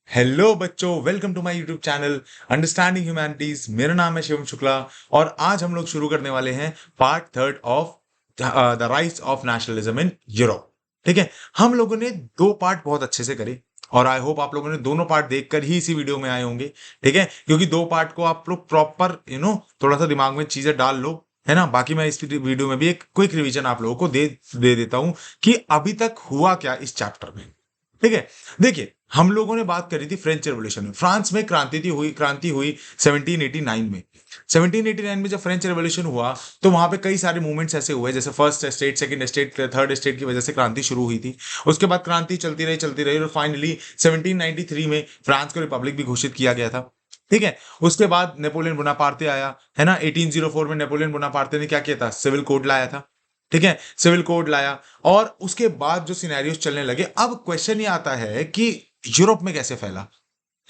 Hello बच्चों, welcome to my YouTube channel understanding humanities. मेरा नाम है शिवम शुक्ला और आज हम लोग शुरू करने वाले हैं part third of the rise of nationalism in Europe. ठीक है, हम लोगों ने दो पार्ट बहुत अच्छे से करे और आई होप आप लोगों ने दोनों पार्ट देखकर ही इसी वीडियो में आए होंगे। ठीक है, क्योंकि दो पार्ट को आप लोग प्रॉपर थोड़ा सा दिमाग में चीजें डाल लो, है ना। बाकी मैं इस वीडियो में भी एक क्विक रिवीजन आप लोगों को दे देता हूं कि अभी तक हुआ क्या इस चैप्टर में। ठीक है, देखिए हम लोगों ने बात करी थी फ्रेंच रेवोल्यूशन में। फ्रांस में क्रांति हुई 1789 में। 1789 में जब फ्रेंच रेवोल्यूशन हुआ तो वहां पे कई सारे मूवमेंट्स ऐसे हुए, जैसे first state, second state, third state की वजह से क्रांति शुरू हुई थी। उसके बाद क्रांति चलती रही और फाइनली 1793 में फ्रांस को रिपब्लिक भी घोषित किया गया था। ठीक है, उसके बाद नेपोलियन बोनापार्टे आया, है ना। 1804 में नेपोलियन बोनापार्टे ने क्या किया था, सिविल कोड लाया था। ठीक है, सिविल कोड लाया और उसके बाद जो सिनेरियोस चलने लगे, अब क्वेश्चन ये आता है कि यूरोप में कैसे फैला,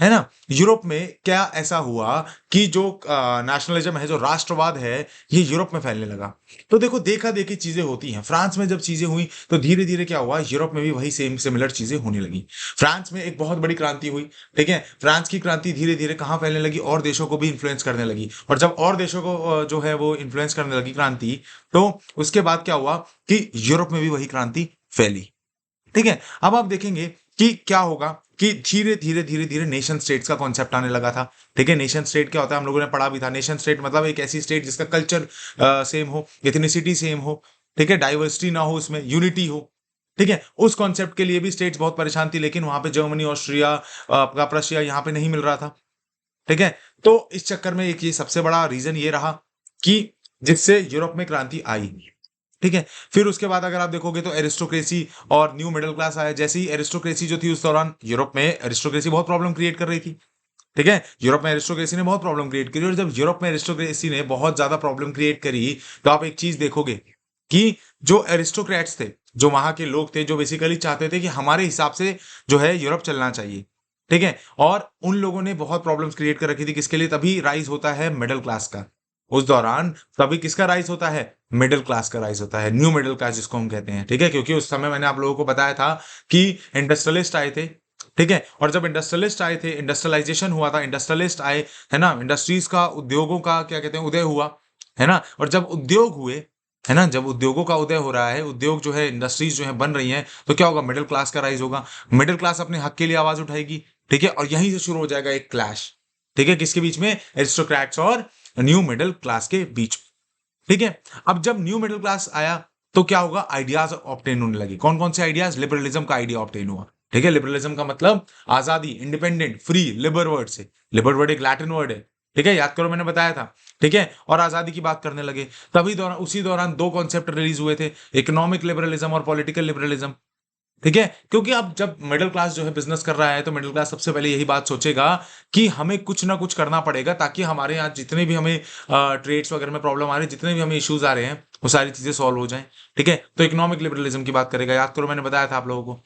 है ना। यूरोप में क्या ऐसा हुआ कि जो नेशनलिज्म है, जो राष्ट्रवाद है, ये यूरोप में फैलने लगा। तो देखो, देखा देखी चीजें होती हैं। फ्रांस में जब चीजें हुई तो धीरे धीरे क्या हुआ, यूरोप में भी वही सेम सिमिलर चीजें होने लगी। फ्रांस में एक बहुत बड़ी क्रांति हुई। ठीक है, फ्रांस की क्रांति धीरे धीरे कहाँ फैलने लगी, और देशों को भी इन्फ्लुएंस करने लगी। और जब और देशों को जो है वो इन्फ्लुएंस करने लगी क्रांति, तो उसके बाद क्या हुआ कि यूरोप में भी वही क्रांति फैली। ठीक है, अब आप देखेंगे कि क्या होगा कि धीरे धीरे नेशन स्टेट्स का कॉन्सेप्ट आने लगा था। ठीक है, नेशन स्टेट क्या होता है हम लोगों ने पढ़ा भी था। नेशन स्टेट मतलब एक ऐसी स्टेट जिसका कल्चर सेम हो, एथनिसिटी सेम हो, ठीक है, डाइवर्सिटी ना हो, उसमें यूनिटी हो। ठीक है, उस कॉन्सेप्ट के लिए भी स्टेट्स बहुत परेशान थी, लेकिन वहां पे जर्मनी, ऑस्ट्रिया, आपका प्रशिया यहाँ पे नहीं मिल रहा था। ठीक है, तो इस चक्कर में एक ये सबसे बड़ा रीजन ये रहा कि जिससे यूरोप में क्रांति आई। ठीक है, फिर उसके बाद अगर आप देखोगे तो एरिस्टोक्रेसी और न्यू मिडिल क्लास आया। जैसे ही एरिस्टोक्रेसी जो थी, उस दौरान यूरोप में एरिस्टोक्रेसी बहुत प्रॉब्लम क्रिएट कर रही थी। ठीक है, यूरोप में एरिस्टोक्रेसी ने बहुत प्रॉब्लम क्रिएट करी और जब यूरोप में एरिस्टोक्रेसी ने बहुत ज्यादा प्रॉब्लम क्रिएट करी, तो आप एक चीज देखोगे कि जो एरिस्टोक्रेट्स थे, जो वहां के लोग थे, जो बेसिकली चाहते थे कि हमारे हिसाब से जो है यूरोप चलना चाहिए। ठीक है, और उन लोगों ने बहुत प्रॉब्लम्स क्रिएट कर रखी थी। किसके लिए? तभी राइज होता है मिडिल क्लास का उस दौरान। तभी किसका राइज होता है? मिडिल क्लास का राइज होता है, न्यू मिडिल क्लास जिसको हम कहते हैं। ठीक है, क्योंकि उस समय मैंने आप लोगों को बताया था कि इंडस्ट्रियलिस्ट आए थे। ठीक है, और जब इंडस्ट्रियलिस्ट आए थे, इंडस्ट्रियलाइजेशन हुआ था, इंडस्ट्रियलिस्ट आए, है ना, इंडस्ट्रीज का, उद्योगों का क्या कहते हैं, उदय हुआ, है ना। और जब उद्योग हुए, है ना, जब उद्योगों का उदय हो रहा है, उद्योग जो है, इंडस्ट्रीज जो है बन रही हैं, तो क्या होगा, मिडिल क्लास का राइज होगा। मिडिल क्लास अपने हक के लिए आवाज उठाएगी। ठीक है, और यहीं से शुरू हो जाएगा एक क्लैश। ठीक है, किसके बीच में? एरिस्टोक्रेट्स और न्यू मिडिल क्लास के बीच। ठीक है, अब जब न्यू मिडिल क्लास आया तो क्या होगा, आइडियाज ऑप्टेन होने लगे। कौन कौन से आइडियाज? लिबरलिज्म का आइडिया ऑप्टेन हुआ। ठीक है, लिबरलिज्म का मतलब आजादी, इंडिपेंडेंट, फ्री, लिबर वर्ड से। लिबर वर्ड एक लैटिन वर्ड है। ठीक है, याद करो मैंने बताया था। ठीक है, और आजादी की बात करने लगे। तभी दौरान, उसी दौरान दो कॉन्सेप्ट रिलीज हुए थे, इकोनॉमिक लिबरलिज्म और पॉलिटिकल लिबरलिज्म। ठीक है, क्योंकि अब जब मिडिल क्लास जो है बिजनेस कर रहा है, तो मिडिल क्लास सबसे पहले यही बात सोचेगा कि हमें कुछ ना कुछ करना पड़ेगा, ताकि हमारे यहाँ जितने भी हमें ट्रेड्स वगैरह में प्रॉब्लम आ रही है, जितने भी हमें इश्यूज आ रहे हैं, वो सारी चीजें सॉल्व हो जाएं। ठीक है, तो इकोनॉमिक लिबरलिज्म की बात करेगा, याद करो मैंने बताया था आप लोगों को।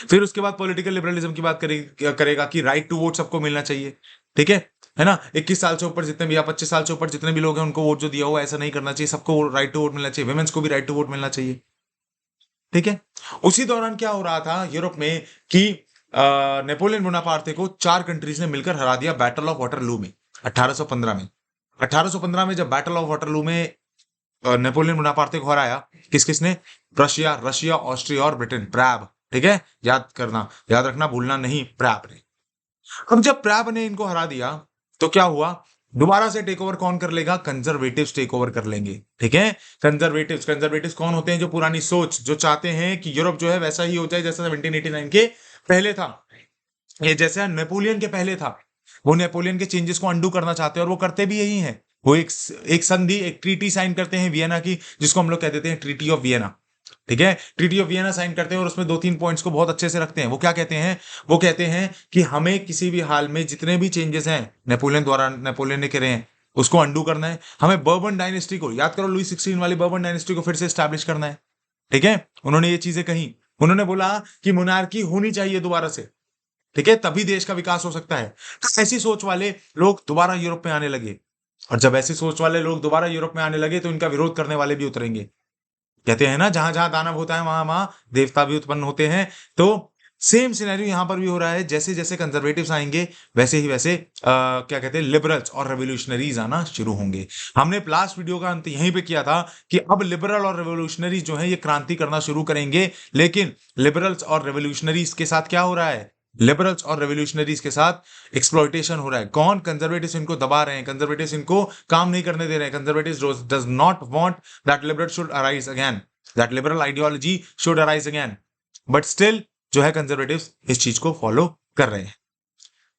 फिर उसके बाद पॉलिटिकल लिबरलिज्म की बात करेगा कि राइट टू वोट सबको मिलना चाहिए। ठीक है ना। 21 साल से ऊपर जितने भी, या 25 साल से ऊपर जितने भी लोग हैं, उनको वोट जो दिया हुआ है, ऐसा नहीं करना चाहिए, सबको राइट टू वोट मिलना चाहिए, वुमेन्स को भी राइट टू वोट मिलना चाहिए। ठीक है, उसी दौरान क्या हो रहा था यूरोप में कि नेपोलियन बोनापार्टे को चार कंट्रीज ने मिलकर हरा दिया बैटल ऑफ वाटरलू में, 1815 में। 1815 में जब बैटल ऑफ वाटरलू में नेपोलियन बोनापार्टे को हराया, किस किस ने? रशिया, ऑस्ट्रिया और ब्रिटेन, प्रैब। ठीक है, याद करना, याद रखना, भूलना नहीं, प्रैब ने। अब जब प्रैब ने इनको हरा दिया, तो क्या हुआ, दोबारा से टेक ओवर कौन कर लेगा? कंजर्वेटिव्स टेक ओवर कर लेंगे। ठीक है, कंजर्वेटिव्स कौन होते हैं? जो पुरानी सोच, जो चाहते हैं कि यूरोप जो है वैसा ही हो जाए जैसा 1789 के पहले था, ये जैसा नेपोलियन के पहले था। वो नेपोलियन के चेंजेस को अंडू करना चाहते हैं, और वो करते भी यही हैं। वो एक संधि, एक ट्रीटी साइन करते हैं वियना की, जिसको हम लोग कह देते हैं ट्रीटी ऑफ वियना। ठीक है, ट्रीटी ऑफ वियना साइन करते हैं और उसमें दो तीन पॉइंट्स को बहुत अच्छे से रखते हैं। वो क्या कहते हैं? वो कहते हैं कि हमें किसी भी हाल में जितने भी चेंजेस हैं नेपोलियन ने करे हैं, उसको अंडू करना है। हमें बर्बन डायनेस्टी को, याद करो, लुई 16 वाली बर्बन डायनेस्टी को फिर से स्टैब्लिश करना है। ठीक है, उन्होंने ये चीजें कही। उन्होंने बोला कि मोनार्की होनी चाहिए दोबारा से। ठीक है, तभी देश का विकास हो सकता है। तो ऐसी सोच वाले लोग दोबारा यूरोप में आने लगे, और जब ऐसी सोच वाले लोग दोबारा यूरोप में आने लगे, तो इनका विरोध करने वाले भी उतरेंगे। कहते हैं ना, जहां जहां दानव होता है, वहां वहां देवता भी उत्पन्न होते हैं। तो सेम सिनेरियो यहां पर भी हो रहा है, जैसे जैसे कंजर्वेटिव्स आएंगे वैसे ही वैसे क्या कहते हैं लिबरल्स और रेवोल्यूशनरीज आना शुरू होंगे। हमने लास्ट वीडियो का अंत यहीं पे किया था कि अब लिबरल और रेवोल्यूशनरीज जो है ये क्रांति करना शुरू करेंगे, लेकिन लिबरल्स और रेवोल्यूशनरीज के साथ क्या हो रहा है, लिबरल्स और रेवोल्यूशनरीज के साथ एक्सप्लॉइटेशन हो रहा है। कौन, कंजर्वेटिव्स इनको दबा रहे हैं, कंजर्वेटिव्स इनको काम नहीं करने दे रहे हैं, conservatives does not want that liberal should arise again, that liberal ideology should arise again, but still जो है कंजर्वेटिव्स इस चीज को फॉलो कर रहे हैं।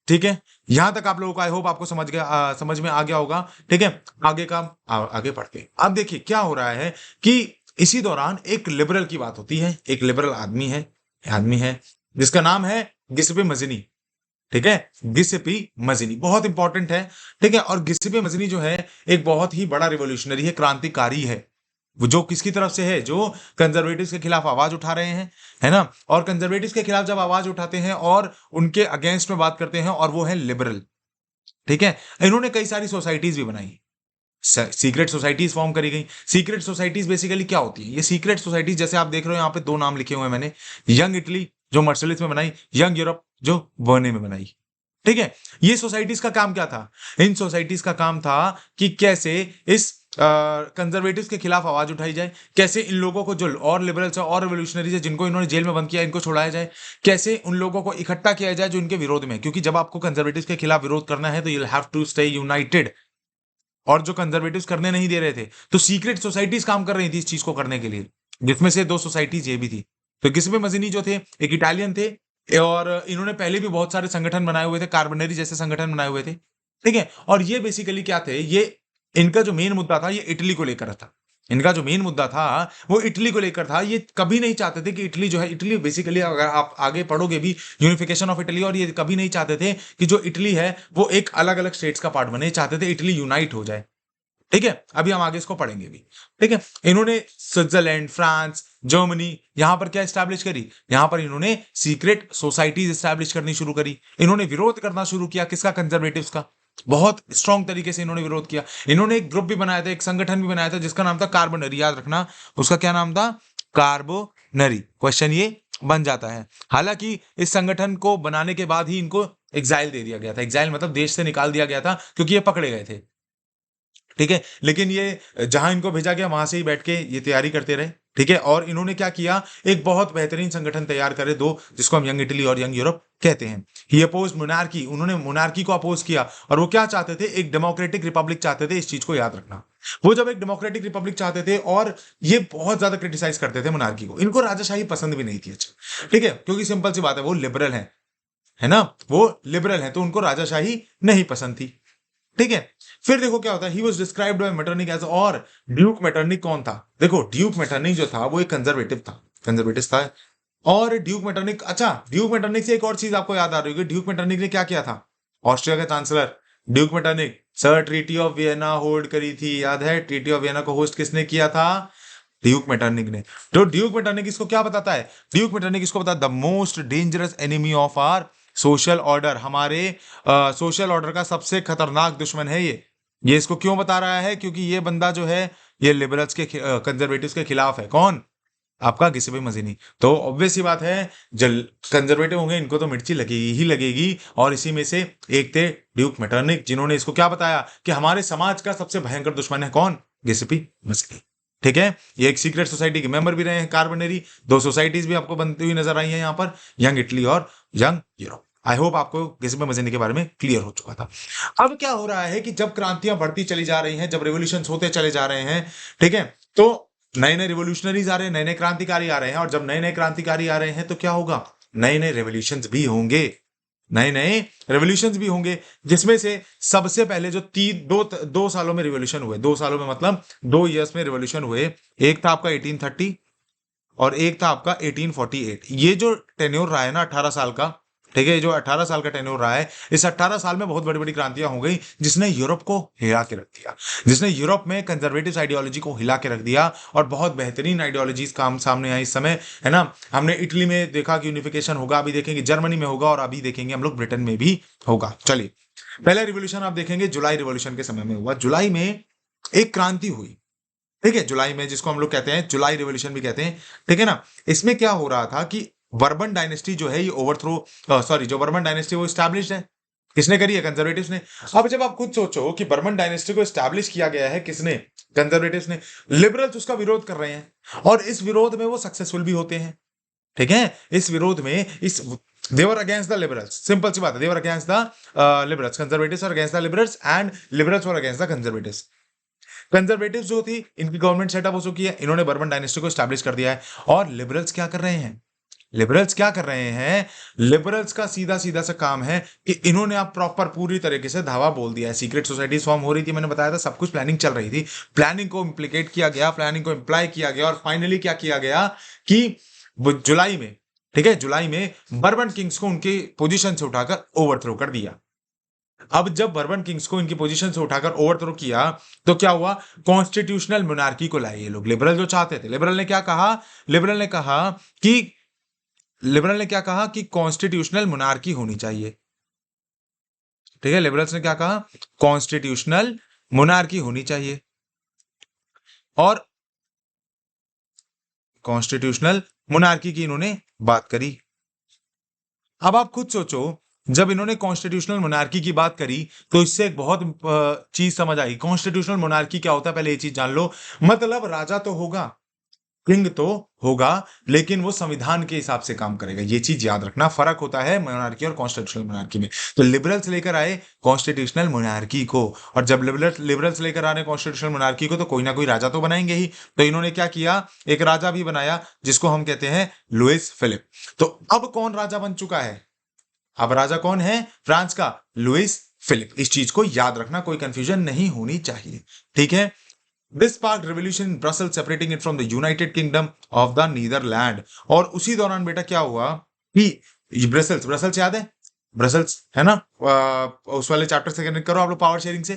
ठीक है, यहां तक आप लोगों को आई होप आपको समझ में आ गया होगा। ठीक है, आगे का आगे पढ़ते, अब देखिए क्या हो रहा है कि इसी दौरान एक लिबरल की बात होती है। एक लिबरल आदमी है जिसका नाम है गिस्पे मजिनी। ठीक है, गिस्पी मजिनी बहुत इंपॉर्टेंट है। ठीक है, और गिस्पे मजिनी जो है एक बहुत ही बड़ा रिवोल्यूशनरी है, क्रांतिकारी है। वो जो किसकी तरफ से है, जो कंजर्वेटिव्स के खिलाफ आवाज उठा रहे हैं, है ना। और कंजर्वेटिव्स के खिलाफ जब आवाज उठाते हैं और उनके अगेंस्ट में बात करते हैं, और वो है लिबरल। ठीक है, इन्होंने कई सारी सोसाइटीज भी बनाई, सीक्रेट सोसाइटीज फॉर्म करी गई। सीक्रेट सोसाइटीज बेसिकली क्या होती है, ये सीक्रेट सोसाइटीज जैसे आप देख रहे हो यहाँ पे दो नाम लिखे हुए हैं मैंने, यंग इटली जो मर्सलिस में बनाई, यंग यूरोप जो वर्ने में बनाई। ठीक है, ये सोसाइटीज का काम क्या था, इन सोसाइटीज का काम था कि कैसे इस कंजर्वेटिव्स के खिलाफ आवाज उठाई जाए, कैसे इन लोगों को जो और लिबरल्स है और रिवोल्यूशनरीज है जिनको इन्होंने जेल में बंद किया इनको छुड़ाया जाए, कैसे उन लोगों को इकट्ठा किया जाए जो इनके विरोध में, क्योंकि जब आपको कंजर्वेटिव्स के खिलाफ विरोध करना है तो you have to stay united, और जो कंजर्वेटिव्स करने नहीं दे रहे थे तो सीक्रेट सोसाइटीज काम कर रही थी इस चीज को करने के लिए, जिसमें से दो सोसाइटीज ये भी थी। तो गिस्पे मजिनी जो थे एक इटालियन थे, और इन्होंने पहले भी बहुत सारे संगठन बनाए हुए थे, कार्बनरी जैसे संगठन बनाए हुए थे। ठीक है, और ये बेसिकली क्या थे, ये इनका जो मेन मुद्दा था ये इटली को लेकर था। इनका जो मेन मुद्दा था वो इटली को लेकर था। ये कभी नहीं चाहते थे कि इटली जो है, इटली बेसिकली अगर आप आगे पढ़ोगे भी यूनिफिकेशन ऑफ इटली, और ये कभी नहीं चाहते थे कि जो इटली है वो एक अलग अलग स्टेट्स का पार्ट बने, चाहते थे इटली यूनाइट हो जाए। ठीक है, अभी हम आगे इसको पढ़ेंगे भी। ठीक है, इन्होंने स्विट्जरलैंड, फ्रांस, जर्मनी यहां पर क्या स्टैब्लिश करी, यहां पर इन्होंने सीक्रेट सोसाइटीज स्टैब्लिश करनी शुरू करी। इन्होंने विरोध करना शुरू किया किसका, कंजर्वेटिव्स का। बहुत स्ट्रॉन्ग तरीके से इन्होंने विरोध किया। इन्होंने एक ग्रुप भी बनाया था, एक संगठन भी बनाया था जिसका नाम था कार्बोनरी, याद रखना उसका क्या नाम था, कार्बोनरी। क्वेश्चन ये बन जाता है। हालांकि इस संगठन को बनाने के बाद ही इनको एग्जाइल दे दिया गया था, एग्जाइल मतलब देश से निकाल दिया गया था क्योंकि ये पकड़े गए थे। ठीक है, लेकिन ये जहां इनको भेजा गया वहां से ही बैठ के ये तैयारी करते रहे। ठीक है, और इन्होंने क्या किया, एक बहुत बेहतरीन संगठन तैयार करे दो, जिसको हम यंग इटली और यंग यूरोप कहते हैं। ही अपोज मोनार्की, उन्होंने मोनार्की को अपोज किया, और वो क्या चाहते थे, एक डेमोक्रेटिक रिपब्लिक चाहते थे। इस चीज को याद रखना, वो जब एक डेमोक्रेटिक रिपब्लिक चाहते थे, और ये बहुत ज्यादा क्रिटिसाइज करते थे मोनार्की को, इनको राजाशाही पसंद भी नहीं थी। अच्छा, ठीक है, क्योंकि सिंपल सी बात है वो लिबरल है ना, वो लिबरल है तो उनको राजाशाही नहीं पसंद थी। ठीक है, फिर देखो क्या होता है, he was described by Metternich as, और ड्यूक मेटरनिक कौन था, देखो ड्यूक मेटरनिक जो था वो एक कंजर्वेटिव था, कंजर्वेटिव था। और ड्यूक मेटरनिक, अच्छा ड्यूक मेटरनिक से एक और चीज आपको याद आ रही होगी, ड्यूक मेटरनिक ने क्या किया था, ऑस्ट्रिया का chancellor Duke Metternich, sir treaty of Vienna hold करी थी, याद है, ट्रीटी ऑफ वियना को होस्ट किसने किया था, ड्यूक मेटरनिक ने। तो ड्यूक मेटरनिक इसको क्या बताता है, ड्यूक मेटरनिक इसको बताता है the most dangerous enemy of our social order, हमारे सोशल ऑर्डर का सबसे खतरनाक दुश्मन है ये इसको क्यों बता रहा है, क्योंकि ये बंदा जो है ये लिबरल्स के कंजर्वेटिव्स के खिलाफ है। कौन, आपका गिस्पे मजिनी। तो ऑब्वियस सी बात है, जब कंजर्वेटिव होंगे इनको तो मिर्ची लगेगी ही लगेगी, और इसी में से एक थे ड्यूक मेटरनिक, जिन्होंने इसको क्या बताया कि हमारे समाज का सबसे भयंकर दुश्मन है कौन, गिस्पे मजिनी। ठीक है, ये एक सीक्रेट सोसाइटी के मेंबर भी रहे हैं, कार्बनरी। दो सोसाइटीज भी आपको बनती हुई नजर आई है यहाँ पर, यंग इटली और यंग यूरोप। आई होप आपको गिस्पे मजिनी के बारे में क्लियर हो चुका था। अब क्या हो रहा है कि जब क्रांतियां बढ़ती चली जा रही हैं, जब रेवोल्यूशन होते चले जा रहे हैं, ठीक है, तो नए नए रिवोल्यूशनरीज आ रहे हैं, नए नए क्रांतिकारी आ रहे हैं, और जब नए नए क्रांतिकारी आ रहे हैं तो क्या होगा, नए नए रेवोल्यूशंस भी होंगे, नए नए रेवोल्यूशंस भी होंगे, जिसमें से सबसे पहले जो दो सालों में रिवोल्यूशन हुए, 2 सालों में मतलब 2 इयर्स में रिवोल्यूशन हुए, एक था आपका 1830 और एक था आपका 1848। ये जो टेन्योर रहा है ना 18 साल का, ठीक है, जो 18 साल का टेन्योर रहा है, इस 18 साल में बहुत बड़ी बड़ी क्रांतियां हो गई, जिसने यूरोप को हिला के रख दिया, जिसने यूरोप में कंजर्वेटिव आइडियोलॉजी को हिला के रख दिया, और बहुत बेहतरीन आइडियोलॉजीज काम सामने आई इस समय, है ना। हमने इटली में देखा कि यूनिफिकेशन होगा, अभी देखेंगे जर्मनी में होगा, और अभी देखेंगे हम लोग ब्रिटेन में भी होगा। चलिए, पहला रिवोल्यूशन आप देखेंगे जुलाई रिवोल्यूशन के समय में हुआ। जुलाई में एक क्रांति हुई, ठीक है, जुलाई में, जिसको हम लोग कहते हैं जुलाई रिवोल्यूशन भी कहते हैं, ठीक है ना। इसमें क्या हो रहा था कि वर्बन डायनेस्टी जो है ये जो वर्बन डायनेस्टी वो स्टैब्लिश है, किसने करी है? कंजर्वेटिव्स ने। अब जब आप खुद सोचो कि बर्मन डायनेस्टी को स्टैब्लिश किया गया है किसने? कंजर्वेटिव्स ने। लिबरल्स उसका विरोध कर रहे हैं और इस विरोध में वो सक्सेसफुल भी होते हैं, ठीक है। इस विरोध में इस देवर अगेंस्ट द लिबरल्स, सिंपल सी बात है, देवर अगेंस्ट द लिबरल्स, कंजर्वेटिव्स और against the liberals and liberals और अगेंस्ट द कंजर्वेटिव्स। कंजर्वेटिव्स जो थी इनकी गवर्नमेंट सेटअप हो चुकी है, इन्होंने बर्मन डायनेस्टी को स्टैब्लिश कर दिया है। और लिबरल्स क्या कर रहे हैं? लिबरल्स क्या कर रहे हैं? लिबरल्स का सीधा सीधा सा काम है कि इन्होंने अब प्रॉपर पूरी तरीके से धावा बोल दिया है। सीक्रेट सोसाइटीज फॉर्म हो रही थी, मैंने बताया था, सब कुछ प्लानिंग चल रही थी। प्लानिंग को इंप्लीकेट किया गया, प्लानिंग को इंप्लाई किया गया और फाइनली क्या किया गया कि जुलाई में, ठीक है, जुलाई में बर्बन किंग्स को उनकी पोजीशन से उठाकर ओवरथ्रो कर दिया। अब जब बर्बन किंग्स को इनकी पोजीशन से उठाकर ओवरथ्रो किया तो क्या हुआ? कॉन्स्टिट्यूशनल मोनार्की को लाए ये लोग, लिबरल जो चाहते थे। लिबरल ने क्या कहा? लिबरल ने कहा कि लिबरल ने क्या कहा कि कॉन्स्टिट्यूशनल मोनार्की होनी चाहिए, ठीक है। लिबरल्स ने क्या कहा? कॉन्स्टिट्यूशनल मोनार्की होनी चाहिए और कॉन्स्टिट्यूशनल मोनार्की की इन्होंने बात करी। अब आप खुद सोचो, जब इन्होंने कॉन्स्टिट्यूशनल मोनार्की की बात करी तो इससे एक बहुत चीज समझ आई। कॉन्स्टिट्यूशनल मोनार्की क्या होता है पहले ये चीज जान लो। मतलब राजा तो होगा, किंग तो होगा, लेकिन वो संविधान के हिसाब से काम करेगा। ये चीज याद रखना, फर्क होता है मोनार्की और कॉन्स्टिट्यूशनल मोनार्की में। तो लिबरल्स लेकर आए कॉन्स्टिट्यूशनल मोनार्की को, और जब लिबरल्स लेकर आ रहे कॉन्स्टिट्यूशनल मोनार्की को तो कोई ना कोई राजा तो बनाएंगे ही। तो इन्होंने क्या किया? एक राजा भी बनाया जिसको हम कहते हैं लुइस फिलिप। तो अब कौन राजा बन चुका है? अब राजा कौन है फ्रांस का? Louis Philippe. इस चीज को याद रखना, कोई कंफ्यूजन नहीं होनी चाहिए, ठीक है। This sparked revolution in Brussels, separating it from the United Kingdom of the Netherlands। और उसी दौरान बेटा क्या हुआ कि ब्रसल्स, ब्रसल्स याद है? ब्रसल्स है ना, उस वाले चैप्टर से कनेक्ट करो आप लोग पावर शेयरिंग से,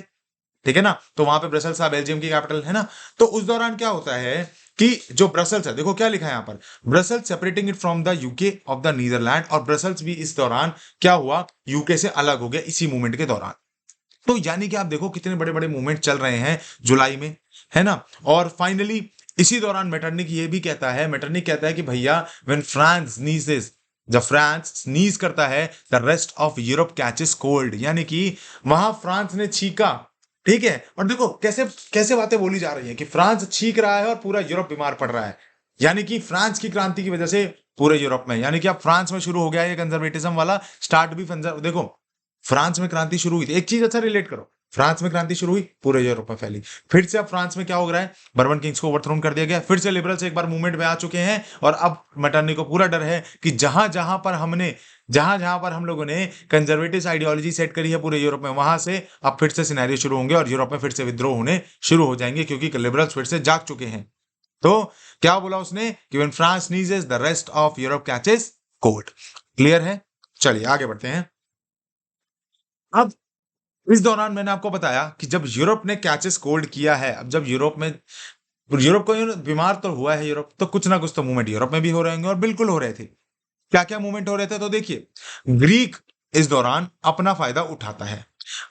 ठीक है ना। तो वहां पे ब्रसल्स था, बेल्जियम की कैपिटल है ना। तो उस दौरान क्या होता है कि जो ब्रसल्स है, देखो क्या लिखा है यहाँ पर, Brussels separating it from the UK of the Netherlands. और ब्रसल्स भी इस दौरान क्या हुआ? यूके से अलग हो गया इसी मूवमेंट के दौरान। तो यानी कि आप देखो कितने बड़े बड़े मूवमेंट चल रहे हैं जुलाई में, है ना। और फाइनली इसी दौरान मेटरनिक ये भी कहता है, मेटरनिक कहता है कि भैया व्हेन फ्रांस नीजेस, जब फ्रांस स्नीज करता है the rest of Europe catches cold, यानी कि वहां फ्रांस ने छीका, ठीक है। और देखो कैसे कैसे बातें बोली जा रही है कि फ्रांस छींक रहा है और पूरा यूरोप बीमार पड़ रहा है, यानी कि फ्रांस की क्रांति की वजह से पूरे यूरोप में, यानी कि अब फ्रांस में शुरू हो गया ये कंजर्वेटिज्म वाला स्टार्ट भी। देखो फ्रांस में क्रांति शुरू हुई थी, एक चीज अच्छा रिलेट करो, फ्रांस में क्रांति शुरू हुई, पूरे यूरोप में फैली। फिर से अब फ्रांस में क्या हो रहा है? बर्बन किंग्स को ओवरथ्रोन कर दिया गया, फिर से लिबरल्स एक बार मूवमेंट में आ चुके हैं। और अब मेटरनी को पूरा डर है कि जहां जहां पर हम लोगों ने कंजर्वेटिव आइडियोलॉजी सेट करी है पूरे यूरोप में, वहां से अब फिर से सिनेरियो शुरू होंगे और यूरोप में फिर से विद्रोह होने शुरू हो जाएंगे, क्योंकि लिबरल्स फिर से जाग चुके हैं। तो क्या बोला उसने कि when France नीजेस the rest of Europe catches cold. Clear है? चलिए आगे बढ़ते हैं। अब इस दौरान मैंने आपको बताया कि जब यूरोप ने कैचेस कोल्ड किया है, अब जब यूरोप को बीमार तो हुआ है यूरोप, तो कुछ ना कुछ तो मूवमेंट यूरोप में भी हो रहे होंगे, और बिल्कुल हो रहे थे। क्या क्या मूवमेंट हो रहे थे? तो देखिए, ग्रीक इस दौरान अपना फायदा उठाता है।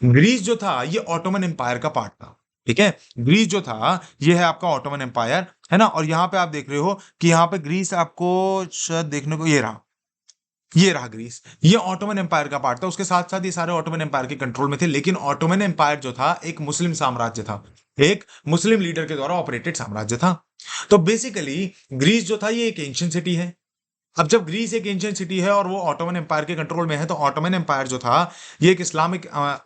ग्रीस जो था ये ऑटोमन एम्पायर का पार्ट था, ठीक है। ग्रीस जो था ये है आपका ऑटोमन एम्पायर, है ना। और यहां पे आप देख रहे हो कि यहां पे ग्रीस आपको शायद देखने को ये रहा ग्रीस, ये ऑटोमन एम्पायर का पार्ट था। उसके साथ साथ ये सारे ऑटोमन एम्पायर के कंट्रोल में थे, लेकिन ऑटोमन एम्पायर जो था एक मुस्लिम साम्राज्य था, एक मुस्लिम लीडर के द्वारा ऑपरेटेड साम्राज्य था। तो बेसिकली ग्रीस जो था ये एक एंशियंट सिटी है। अब जब ग्रीस एक एंशियंट सिटी है और वो ऑटोमन एम्पायर के कंट्रोल में है, तो ऑटोमन एम्पायर जो था ये एक इस्लामिक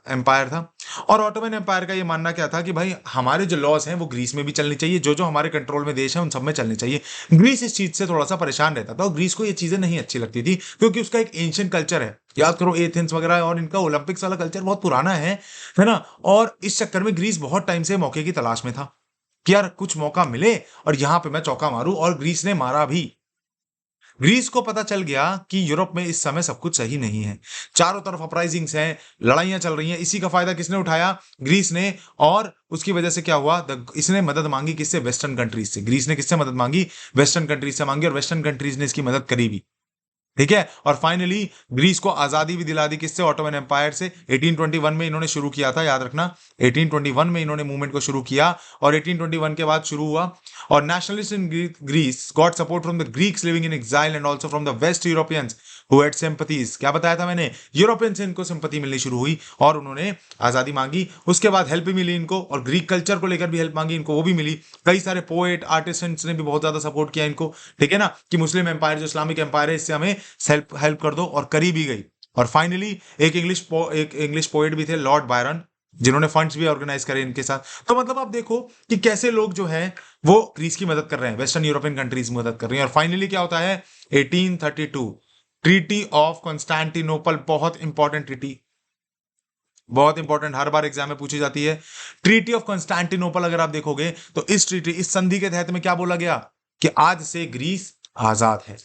एम्पायर था। और ऑटोमन एम्पायर का ये मानना क्या था कि भाई हमारे जो लॉज हैं वो ग्रीस में भी चलनी चाहिए, जो जो हमारे कंट्रोल में देश है उन सब में चलनी चाहिए। ग्रीस इस चीज से थोड़ा सा परेशान रहता था और ग्रीस को ये चीजें नहीं अच्छी लगती थी, क्योंकि उसका एक एंशियंट कल्चर है। याद करो एथेंस वगैरह, और इनका ओलंपिक्स वाला कल्चर बहुत पुराना है ना। और इस चक्कर में ग्रीस बहुत टाइम से मौके की तलाश में था कि यार कुछ मौका मिले और यहां पे मैं चौका मारूं, और ग्रीस ने मारा भी। ग्रीस को पता चल गया कि यूरोप में इस समय सब कुछ सही नहीं है, चारों तरफ अपराइजिंग्स हैं, लड़ाइयां चल रही हैं। इसी का फायदा किसने उठाया? ग्रीस ने। और उसकी वजह से क्या हुआ? इसने मदद मांगी किससे? वेस्टर्न कंट्रीज से। ग्रीस ने किससे मदद मांगी? वेस्टर्न कंट्रीज से मांगी, और वेस्टर्न कंट्रीज ने इसकी मदद करी भी। ठीक है। और फाइनली ग्रीस को आजादी भी दिला दी, किससे? ऑटोमन एम्पायर से। 1821 में इन्होंने शुरू किया था, याद रखना, 1821 में इन्होंने मूवमेंट को शुरू किया और 1821 के बाद शुरू हुआ। और nationalist in Greece got support from the Greeks living in exile and also from the west Europeans who had sympathies. क्या बताया था मैंने? यूरोपियन से इनको सिंपैथी मिलनी शुरू हुई और उन्होंने आजादी मांगी। उसके बाद हेल्प भी मिली इनको, और ग्रीक कल्चर को लेकर भी हेल्प मांगी इनको, वो भी मिली। कई सारे पोएट आर्टिस्ट्स ने भी बहुत ज्यादा सपोर्ट किया इनको, ठीक है ना, कि मुस्लिम एम्पायर जो इस्लामिक एम्पायर है इससे हमें हेल्प हेल्प कर दो, और करी भी गई। और फाइनली एक इंग्लिश पोएट भी थे, लॉर्ड बायरन, जिन्होंने फंड्स भी ऑर्गेनाइज करे इनके साथ। तो मतलब आप देखो कि कैसे लोग जो है वो ग्रीस की मदद कर रहे हैं, वेस्टर्न यूरोपियन कंट्रीज की मदद कर रही हैं। और फाइनली क्या होता है? 1832 ट्रीटी ऑफ कॉन्स्टेंटिनोपल, बहुत इंपॉर्टेंट ट्रीटी, बहुत इंपॉर्टेंट, हर बार एग्जाम में पूछी जाती है। ट्रीटी ऑफ कॉन्स्टेंटिनोपल अगर आप देखोगे तो इस ट्रीटी, इस संधि के तहत में क्या बोला गया कि आज से ग्रीस आजाद है,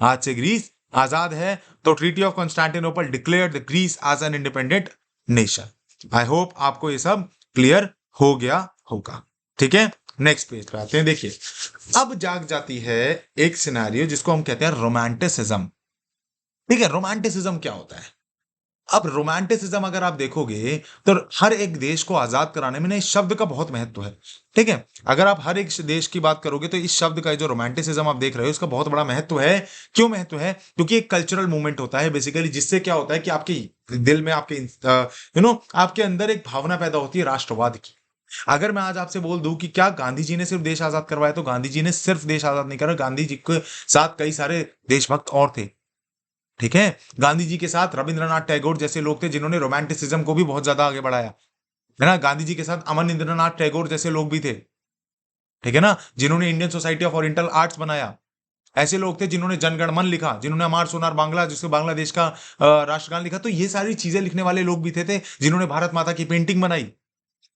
आज से ग्रीस आजाद है। तो treaty of Constantinople declared the Greece as an independent nation. I hope आपको ये सब क्लियर हो गया होगा, ठीक है। नेक्स्ट पेज पे आते हैं। देखिए अब जाग जाती है एक सिनेरियो जिसको हम कहते हैं रोमांटिसिज्म, ठीक है। रोमांटिसिज्म क्या होता है? अब रोमांटिसिज्म अगर आप देखोगे तो हर एक देश को आजाद कराने में ना इस शब्द का बहुत महत्व है, ठीक है। अगर आप हर एक देश की बात करोगे तो इस शब्द का जो रोमांटिसिज्म आप देख रहे हो इसका बहुत बड़ा महत्व है। क्यों महत्व है? क्योंकि एक कल्चरल मूवमेंट होता है बेसिकली, जिससे क्या होता है कि आपके दिल में, आपके आपके अंदर एक भावना पैदा होती है राष्ट्रवाद की। अगर मैं आज आपसे बोल दूं कि क्या गांधी जी ने सिर्फ देश आजाद करवाया, तो गांधी जी ने सिर्फ देश आजाद नहीं करा, गांधी जी के साथ कई सारे देशभक्त और थे, ठीक है। गांधी जी के साथ रविंद्रनाथ टैगोर जैसे लोग थे जिन्होंने रोमांटिसिज्म को भी बहुत ज्यादा आगे बढ़ाया, है ना। गांधी जी के साथ अमरिंद्रनाथ टैगोर जैसे लोग भी थे, ठीक है ना, जिन्होंने Indian society of oriental arts बनाया। ऐसे लोग थे जिन्होंने जनगण मन लिखा, जिन्होंने अमार सोनार बांग्ला, जिसको बांग्लादेश का राष्ट्रगान लिखा। तो ये सारी चीजें लिखने वाले लोग भी थे जिन्होंने भारत माता की पेंटिंग बनाई।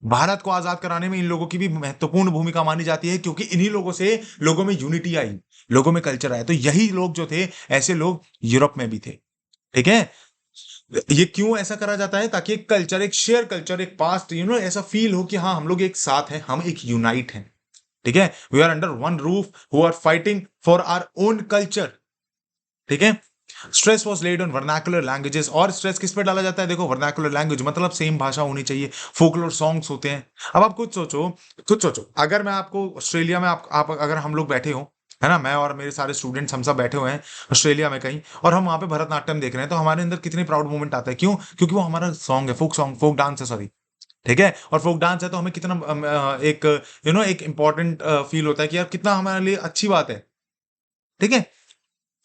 भारत को आजाद कराने में इन लोगों की भी महत्वपूर्ण भूमिका मानी जाती है, क्योंकि इन्हीं लोगों से लोगों में यूनिटी आई, लोगों में कल्चर आया। तो यही लोग जो थे, ऐसे लोग यूरोप में भी थे, ठीक है। ये क्यों ऐसा करा जाता है? ताकि एक कल्चर, एक शेयर कल्चर, एक पास्ट, ऐसा फील हो कि हाँ हम लोग एक साथ हैं, हम एक यूनाइट हैं, ठीक है। We are under one roof who are fighting for our own culture, ठीक है। Stress was laid on vernacular languages, और स्ट्रेस किस पे डाला जाता है? देखो वर्नाकुलर लैंग्वेज मतलब सेम भाषा होनी चाहिए, फोकलोर सॉन्ग्स होते हैं। अब आप कुछ सोचो, अगर मैं आपको ऑस्ट्रेलिया में, आप अगर हम लोग बैठे हो, है ना, मैं और मेरे सारे स्टूडेंट्स, हम सब बैठे हुए हैं ऑस्ट्रेलिया में कहीं, और हम वहां पे भरतनाट्यम देख रहे हैं, तो हमारे अंदर कितनी प्राउड मोमेंट आता है। क्यों? क्योंकि वो हमारा सॉन्ग है, सॉन्ग, फोक डांस है, सॉरी, ठीक है। और फोक डांस है तो हमें कितना एक एक इंपॉर्टेंट फील होता है कि यार कितना हमारे लिए अच्छी बात है, ठीक है।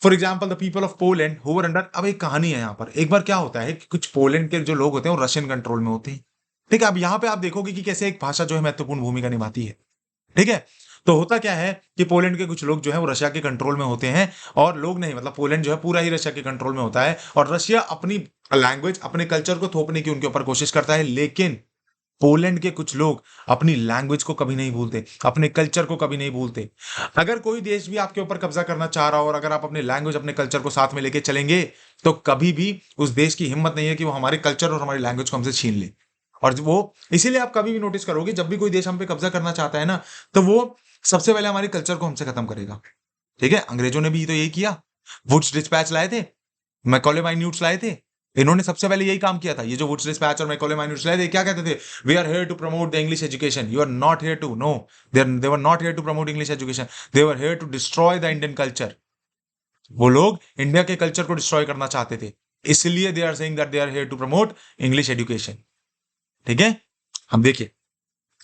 For example the people of Poland who were under, अब एक कहानी है यहाँ पर। एक बार क्या होता है कि कुछ पोलैंड के जो लोग होते हैं वो रशियन कंट्रोल में होते हैं, ठीक है। अब यहाँ पे आप देखोगे कि कैसे एक भाषा जो है महत्वपूर्ण भूमिका निभाती है, ठीक है। तो होता क्या है कि पोलैंड के कुछ लोग जो है वो रशिया के कंट्रोल में होते हैं, और लोग नहीं, मतलब पोलैंड जो है पूरा ही रशिया के कंट्रोल में होता है, और रशिया अपनी लैंग्वेज, अपने कल्चर को थोपने की उनके ऊपर कोशिश करता है। लेकिन पोलैंड के कुछ लोग अपनी लैंग्वेज को कभी नहीं भूलते, अपने कल्चर को कभी नहीं भूलते। अगर कोई देश भी आपके ऊपर कब्जा करना चाह रहा हो, और अगर आप अपने लैंग्वेज, अपने कल्चर को साथ में लेके चलेंगे, तो कभी भी उस देश की हिम्मत नहीं है कि वो हमारे कल्चर और हमारी लैंग्वेज को हमसे छीन ले। और वो इसीलिए आप कभी भी नोटिस करोगे, जब भी कोई देश हम पे कब्जा करना चाहता है ना, तो वो सबसे पहले हमारे कल्चर को हमसे खत्म करेगा, ठीक है। अंग्रेजों ने भी तो यही किया, वुड्स डिस्पैच लाए थे, मैकॉले माइन्यूट्स लाए थे, इन्होंने सबसे पहले यही काम किया था। ये जो वुड्स डिस्पैच और मैकॉले माइन्यूट्स लाए थे, क्या कहते थे? We are here to promote the English education. You are not here to, no, they were not here to promote English education, they were here to destroy the Indian culture. वो लोग India के culture को destroy करना चाहते थे, इसलिए they are saying that they are here to promote English education, ठीक है। हम देखिए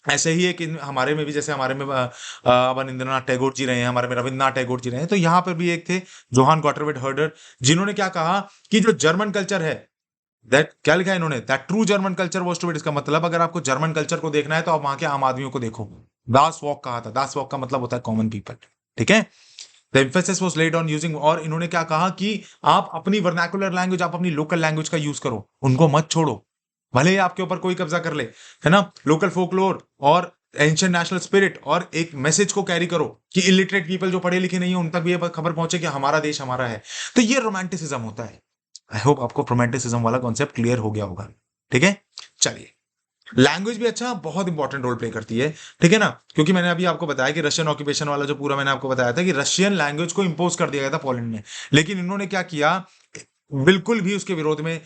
ऐसे ही एक हमारे में भी, जैसे हमारे में अवनींद्रनाथ टैगोर जी रहे हैं, हमारे में रविन्द्रनाथ टैगोर जी रहे हैं, तो यहाँ पर भी एक थे जोहान गॉटरवेट हर्डर, जिन्होंने क्या कहा कि जो जर्मन कल्चर है, दैट, क्या लिखा है इन्होंने? That true German culture was to be, इसका मतलब अगर आपको जर्मन कल्चर को देखना है तो आप वहां के आम आदमियों को देखो। दास वॉक कहा था, दास वॉक का मतलब होता है कॉमन पीपल, ठीक है। The emphasis was laid on using, और इन्होंने क्या कहा कि आप अपनी वर्नाकुलर लैंग्वेज, आप अपनी लोकल लैंग्वेज का यूज करो, उनको मत छोड़ो, भले ही आपके ऊपर कोई कब्जा कर ले, है ना। लोकल फोकलोर और एंशिएंट नेशनल स्पिरिट, और एक मैसेज को कैरी करो कि इलिटरेट पीपल जो पढ़े लिखे नहीं है उन तक भी ये खबर पहुंचे कि हमारा देश हमारा है। तो ये रोमांटिसिज्म होता है। आई होप आपको रोमांटिसिज्म वाला कॉन्सेप्ट क्लियर हो गया होगा, ठीक है। चलिए लैंग्वेज भी अच्छा बहुत इंपॉर्टेंट रोल प्ले करती है, ठीक है ना, क्योंकि मैंने अभी आपको बताया कि रशियन ऑक्यूपेशन वाला जो पूरा मैंने आपको बताया था कि रशियन लैंग्वेज को इंपोज कर दिया गया था पोलैंड में, लेकिन इन्होंने क्या किया, बिल्कुल भी उसके विरोध में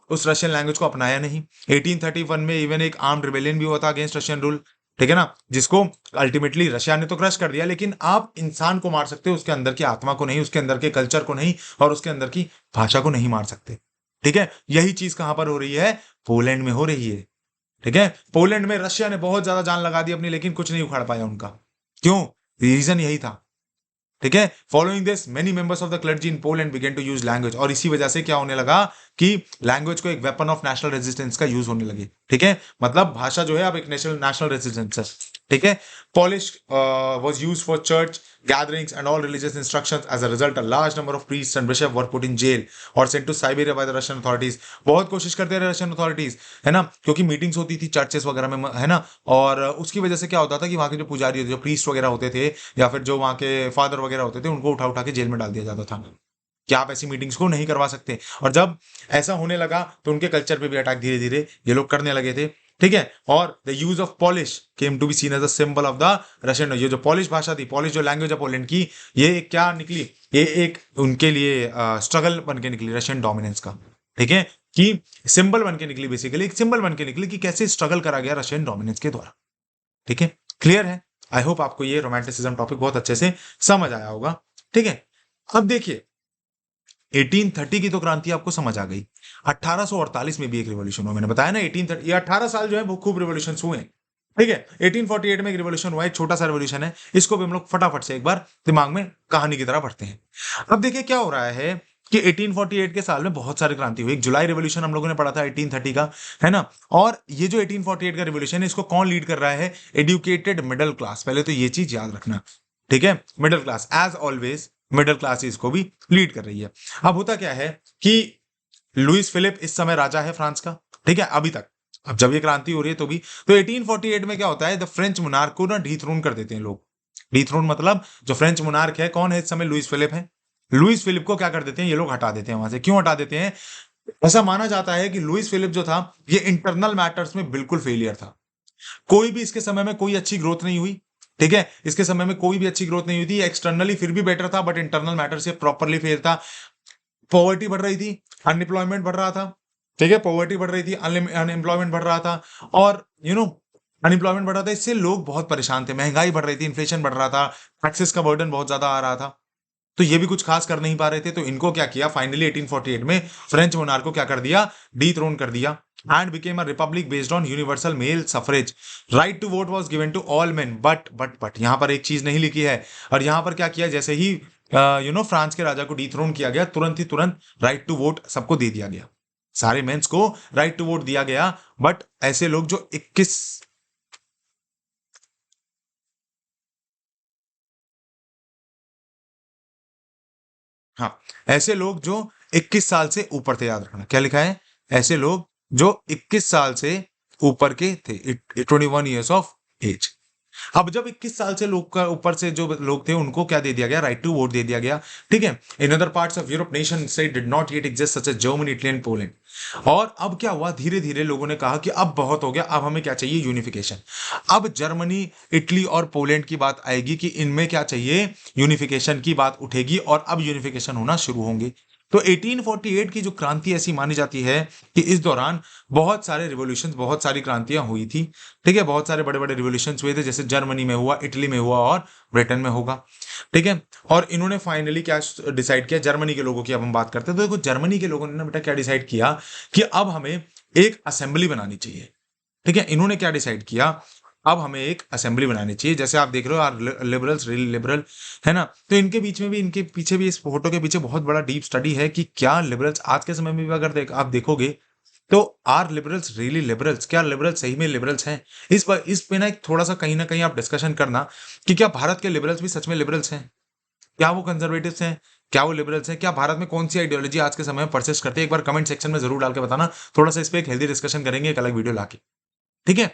उस रशियन लैंग्वेज को अपनाया नहीं। 1831 में इवन एक आर्म्ड रिबेलियन भी हुआ था अगेंस्ट रशियन रूल, ठीक है ना, जिसको अल्टीमेटली रशिया ने तो क्रश कर दिया, लेकिन आप इंसान को मार सकते हो, उसके अंदर की आत्मा को नहीं, उसके अंदर के कल्चर को नहीं, और उसके अंदर की भाषा को नहीं मार सकते, ठीक है। यही चीज कहां पर हो रही है, पोलैंड में हो रही है, ठीक है। पोलैंड में रशिया ने बहुत ज्यादा जान लगा दी अपनी, लेकिन कुछ नहीं उखाड़ पाया उनका। क्यों? रीजन यही था, ठीक है। Following this many members of the clergy in Poland began to use language, और इसी वजह से क्या होने लगा कि लैंग्वेज को एक वेपन ऑफ नेशनल रेजिस्टेंस का यूज होने लगे, ठीक है। मतलब भाषा जो है अब एक नेशनल नेशनल रेजिस्टेंस है, ठीक है। Polish was used for church gatherings and all religious instructions. As a result, a large number of priests and bishops were put in jail or sent to Siberia by the Russian authorities. बहुत कोशिश करते रहे Russian authorities, है ना, क्योंकि meetings होती थी churches वगैरह में, है ना, और उसकी वजह से क्या होता था कि वहां के जो पुजारी होते, जो प्रीस्ट वगैरह होते थे, या फिर जो वहां के फादर वगैरह होते थे, उनको उठा उठा के जेल में डाल दिया जाता था कि आप ऐसी मीटिंग्स को नहीं करवा सकते। और जब ऐसा होने लगा तो उनके कल्चर पे भी अटैक धीरे धीरे ये लोग करने लगे थे, ठीक है। और the use of Polish came to be seen as a symbol of the Russian, ये जो पॉलिश भाषा थी, पॉलिश जो लैंग्वेज है पोलैंड की, ये एक क्या निकली, ये एक उनके लिए स्ट्रगल बन के निकली रशियन डोमिनेंस का, ठीक है, कि सिंबल बन के निकली, बेसिकली एक सिंबल बन के निकली कि कैसे स्ट्रगल करा गया रशियन डोमिनेंस के द्वारा, ठीक है। क्लियर है? आई होप आपको ये रोमांटिसिज्म टॉपिक बहुत अच्छे से समझ आया होगा, ठीक है। अब देखिए 1830 की तो क्रांति आपको समझ आ गई, 1848 में भी एक रिवॉल्यूशन हुआ, मैंने बताया ना 1830, ये 18 साल जो है वो खूब रिवॉल्यूशन हुए हैं, ठीक है। 1848 में एक रिवॉल्यूशन हुआ है, छोटा सा रिवॉल्यूशन है, इसको भी हम लोग फटाफट से एक बार दिमाग में कहानी की तरह पढ़ते हैं। अब देखिए क्या हो रहा है कि 1848 के साल में बहुत सारी क्रांति हुई। एक जुलाई रिवॉल्यूशन हम लोगों ने पढ़ा था 1830 का, है ना, और ये जो 1848 का रिवॉल्यूशन है, इसको कौन लीड कर रहा है, एडुकेटेड मिडिल क्लास। पहले तो ये चीज याद रखना, ठीक है, middle class as always, middle class इसको भी लीड कर रही है। अब होता क्या है कि लुइस फिलिप इस समय राजा है फ्रांस का, ठीक है, अभी तक। अब जब ये क्रांति हो रही है तो भी, तो 1848 में क्या होता है, द फ्रेंच मोनार्क को ना डीथ्रोन कर देते हैं लोग। डीथ्रोन मतलब जो फ्रेंच मोनार्क है कौन है इस समय, लुइस फिलिप है। लुइस फिलिप को क्या कर देते हैं ये लोग, हटा देते हैं वहां से। क्यों हटा देते हैं? ऐसा माना जाता है कि लुइस फिलिप जो था ये इंटरनल मैटर्स में बिल्कुल फेलियर था। कोई भी इसके समय में कोई अच्छी ग्रोथ नहीं हुई, ठीक है, इसके समय में कोई भी अच्छी ग्रोथ नहीं हुई थी। एक्सटर्नली फिर भी बेटर था, बट इंटरनल मैटर से प्रॉपरली फेल था। पॉवर्टी बढ़ रही थी, अनएम्प्लॉयमेंट बढ़ रहा था, ठीक है, पॉवर्टी बढ़ रही थी, अनएम्प्लॉयमेंट बढ़ रहा था, और अनएम्प्लॉयमेंट बढ़ रहा था, इससे लोग बहुत परेशान थे, महंगाई बढ़ रही थी, इन्फ्लेशन बढ़ रहा था, टैक्सेस का बर्डन बहुत ज्यादा आ रहा था, तो ये भी कुछ खास कर नहीं पा रहे थे। तो इनको क्या किया, फाइनली 1848 में फ्रेंच मोनार्क को क्या कर दिया, डीथ्रोन कर दिया, and became a republic based on universal male suffrage. Right to vote was given to all men, but यहां पर एक चीज नहीं लिखी है। और यहां पर क्या किया, जैसे ही फ्रांस के राजा को डीथ्रोन किया गया, तुरंत राइट टू वोट सबको दे दिया गया, सारे मेंस को राइट टू वोट दिया गया। बट ऐसे लोग जो 21, हाँ, ऐसे लोग जो 21 साल से ऊपर थे, याद रखना क्या लिखा है, ऐसे लोग जो 21 साल से ऊपर के थे, 21 ईयर्स ऑफ एज। अब जब 21 साल से लोग का ऊपर से जो लोग थे उनको क्या दे दिया गया, राइट टू वोट दे दिया गया, ठीक है। In other parts of Europe nation से did not yet exist such as Germany, Italy and Poland. और अब क्या हुआ, धीरे धीरे लोगों ने कहा कि अब बहुत हो गया, अब हमें क्या चाहिए, यूनिफिकेशन। अब जर्मनी, इटली और पोलैंड की बात आएगी कि इनमें क्या चाहिए, यूनिफिकेशन की बात उठेगी, और अब यूनिफिकेशन होना शुरू होंगे। तो 1848 की जो क्रांति ऐसी मानी जाती है कि इस दौरान बहुत सारे रिवॉल्यूशन, बहुत सारी क्रांतियां हुई थी, ठीक है, बहुत सारे बड़े बड़े रिवॉल्यूशन हुए थे, जैसे जर्मनी में हुआ, इटली में हुआ और ब्रिटेन में होगा, ठीक है। और इन्होंने फाइनली क्या डिसाइड किया, जर्मनी के लोगों की अब हम बात करते हैं, तो देखो जर्मनी के लोगों ने ना बेटा क्या डिसाइड किया कि अब हमें एक असेंबली बनानी चाहिए, ठीक है। इन्होंने क्या डिसाइड किया, अब हमें एक असेंबली बनानी चाहिए। जैसे आप देख रहे हो यार, लिबरल्स रियली लिबरल, है ना, तो इनके बीच में भी, इनके पीछे भी, इस फोटो के पीछे बहुत बड़ा डीप स्टडी है कि क्या लिबरल्स आज के समय में भी अगर आप देखोगे तो आर लिबरल्स रियली लिबरल्स, क्या लिबरल्स सही में लिबरल्स हैं? इस पे ना एक थोड़ा सा कहीं ना कहीं आप डिस्कशन करना कि क्या भारत के लिबरल्स भी सच में लिबरल्स हैं, क्या वो कंजर्वेटिव्स हैं, क्या वो लिबरल्स हैं, क्या भारत में कौन सी आइडियोलॉजी आज के समय में परसिस्ट करती है, एक बार कमेंट सेक्शन में जरूर डाल के बताना। थोड़ा सा इस पे एक हेल्दी डिस्कशन करेंगे एक अलग वीडियो लाके, ठीक है।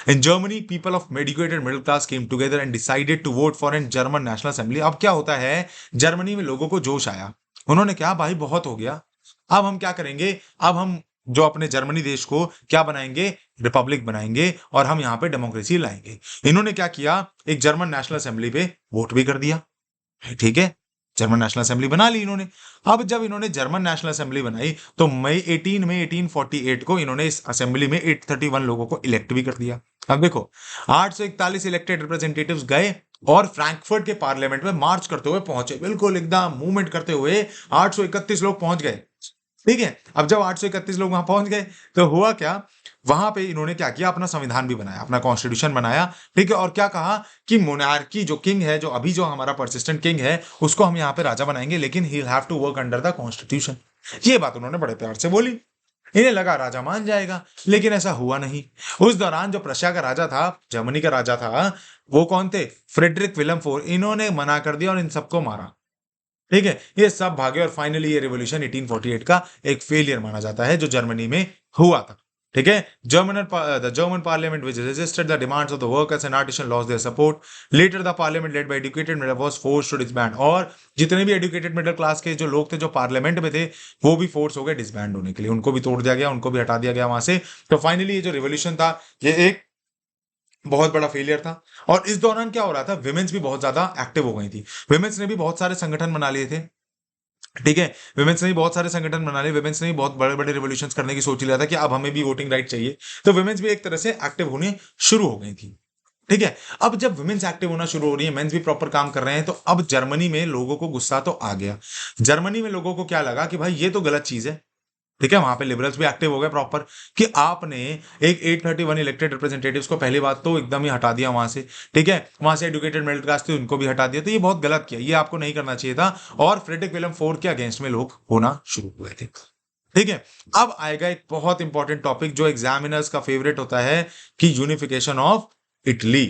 In Germany, people of educated middle class came together and decided to vote for a German National Assembly. अब क्या होता है, जर्मनी में लोगों को जोश आया, उन्होंने क्या, भाई बहुत हो गया, अब हम क्या करेंगे, अब हम जो अपने जर्मनी देश को क्या बनाएंगे, रिपब्लिक बनाएंगे और हम यहाँ पे डेमोक्रेसी लाएंगे। इन्होंने क्या किया, एक जर्मन नेशनल असेंबली पे वोट भी कर दिया, ठीक है, जर्मन नेशनल असेंबली बना ली इन्होंने। अब जब इन्होंने जर्मन नेशनल असेंबली बनाई तो मई 1848 को इन्होंने इस असेंबली में 831 लोगों को इलेक्ट भी कर दिया। अब देखो 841 इलेक्टेड रिप्रेजेंटेटिव्स गए और फ्रैंकफर्ट के पार्लियामेंट में मार्च करते हुए पहुंचे, बिल्कुल एकदम मूवमेंट करते हुए 831 लोग पहुंच गए, ठीक है। अब जब 831 लोग वहां पहुंच गए तो हुआ क्या, वहां पे इन्होंने क्या किया, अपना संविधान भी बनाया, अपना कॉन्स्टिट्यूशन बनाया, ठीक है। और क्या कहा कि मोनार्की जो किंग है, जो अभी जो हमारा परसिस्टेंट किंग है, उसको हम यहाँ पे राजा बनाएंगे, लेकिन he have to work under the constitution. ये बात उन्होंने बड़े प्यार से बोली, इन्हें लगा राजा मान जाएगा, लेकिन ऐसा हुआ नहीं। उस दौरान जो प्रशिया का राजा था, जर्मनी का राजा था, वो कौन थे, फ्रेडरिक विलियम फोर, इन्होंने मना कर दिया और इन सबको मारा, ठीक है। ये सब भागे और फाइनली ये रिवॉल्यूशन 1848 का एक फेलियर माना जाता है जो जर्मनी में हुआ था, ठीक है। The German parliament which resisted the demands of the workers and artisans lost their support. Later the parliament led by educated middle was forced to disband. और जितने भी एजुकेटेड मिडिल क्लास के जो लोग थे जो पार्लियामेंट में थे, वो भी फोर्स हो गए डिसबैंड होने के लिए, उनको भी तोड़ दिया गया, उनको भी हटा दिया गया वहां से। तो फाइनली ये जो रिवॉल्यूशन था, ये एक बहुत बड़ा फेलियर था। और इस दौरान क्या हो रहा था, विमेन्स भी बहुत ज्यादा एक्टिव हो गई थी, विमेन्स ने भी बहुत सारे संगठन बना लिए थे, ठीक है। विमेन्स ने भी बहुत सारे संगठन बना लिए, विमेन्स ने भी बहुत बड़े बड़े रिवॉल्यूशंस करने की सोच लिया था कि अब हमें भी वोटिंग राइट चाहिए। तो विमेन्स भी एक तरह से एक्टिव होने शुरू हो गई थी, ठीक है। अब जब वुमेन्स एक्टिव होना शुरू हो रही है, मेंस भी प्रॉपर काम कर रहे हैं, तो अब जर्मनी में लोगों को गुस्सा तो आ गया। जर्मनी में लोगों को क्या लगा कि भाई ये तो गलत चीज है, ठीक है। वहां पे लिबरल्स भी एक्टिव हो गए प्रॉपर, कि आपने एक 831 इलेक्टेड रिप्रेजेंटेटिव्स को पहली बात तो एकदम ही हटा दिया वहां से, ठीक है। वहां से एजुकेटेड मिडिल क्लास थे, उनको भी हटा दिया, तो ये बहुत गलत किया, ये आपको नहीं करना चाहिए था। और फ्रेडरिक विलियम फोर्थ के अगेंस्ट में लोग होना शुरू हुए थे, ठीक है। अब आएगा एक बहुत इंपॉर्टेंट टॉपिक जो एग्जामिनर्स का फेवरेट होता है, कि यूनिफिकेशन ऑफ इटली,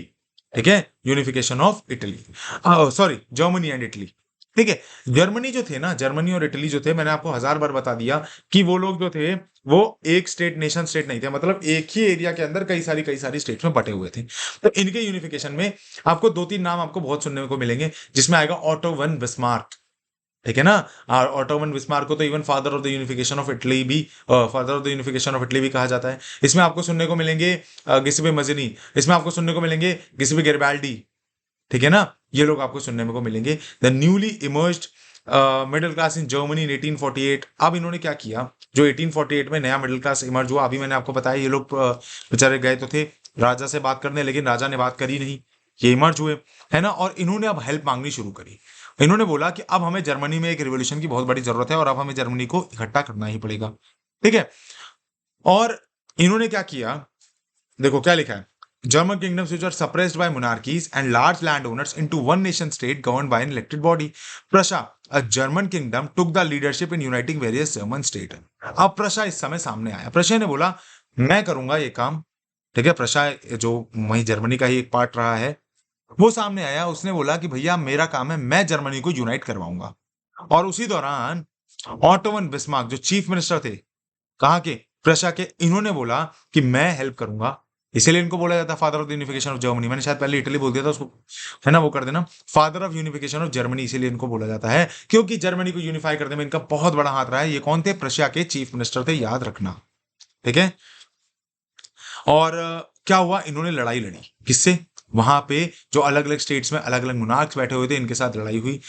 ठीक है, unification of Italy, sorry, Germany and Italy, ठीक है। जर्मनी जो थे ना, जर्मनी और इटली जो थे, मैंने आपको 1000 बार बता दिया कि वो लोग जो थे वो एक स्टेट, नेशन स्टेट नहीं थे, मतलब एक ही एरिया के अंदर कई सारी स्टेट्स में बटे हुए थे। तो इनके यूनिफिकेशन में आपको 2-3 नाम आपको बहुत सुनने को मिलेंगे, जिसमें आएगा ऑटो वन बिस्मार्क, ठीक है ना। और ऑटो वन बिस्मार्क को तो even father of the unification of Italy भी, father of the unification of Italy भी कहा जाता है। इसमें आपको सुनने को मिलेंगे गिसेपे मजीनी, इसमें आपको सुनने को मिलेंगे गिसेपे गैरिबाल्डी, ठीक है ना। ये लोग आपको सुनने में को मिलेंगे। The newly emerged middle class in Germany in 1848। अब इन्होंने क्या किया, जो 1848 में नया मिडिल क्लास इमर्ज हुआ, अभी मैंने आपको बताया, ये लोग बेचारे गए तो थे राजा से बात करने, लेकिन राजा ने बात करी नहीं, ये इमर्ज हुए, है ना। और इन्होंने अब हेल्प मांगनी शुरू करी। इन्होंने बोला कि अब हमें जर्मनी में एक रिवोल्यूशन की बहुत बड़ी जरूरत है और अब हमें जर्मनी को इकट्ठा करना ही पड़ेगा, ठीक है। और इन्होंने क्या किया, देखो क्या लिखा है, German kingdoms which were suppressed by monarchies and large landowners into one nation state governed by an elected body. Prussia, a German kingdom, took the leadership in uniting various German states. अब Prussia इस समय सामने आया, Prussia ने बोला मैं करूंगा ये काम, ठीक है। प्रशा जो वही जर्मनी का ही एक पार्ट रहा है, वो सामने आया, उसने बोला कि भैया मेरा काम है, मैं जर्मनी को यूनाइट करवाऊंगा। और उसी दौरान ऑटो वन बिस्मार्क जो चीफ मिनिस्टर थे, कहाँ के, प्रशा के, इन्होंने बोला कि मैं हेल्प करूंगा। इसीलिए इनको बोला जाता है father of the unification of Germany, मैंने शायद पहले इटली बोल दिया था उसको, है ना, वो कर देना, father of unification of Germany इसीलिए इनको बोला जाता है, क्योंकि जर्मनी को यूनिफाई करने में इनका बहुत बड़ा हाथ रहा है। ये कौन थे, प्रशिया के चीफ मिनिस्टर थे, याद रखना, ठीक है। और क्या हुआ, इन्होंने लड़ाई लड़ी, किससे, वहां पे जो अलग अलग स्टेट्स में अलग अलग मुनार्क्स बैठे हुए थे, इनके साथ लड़ाई हुई।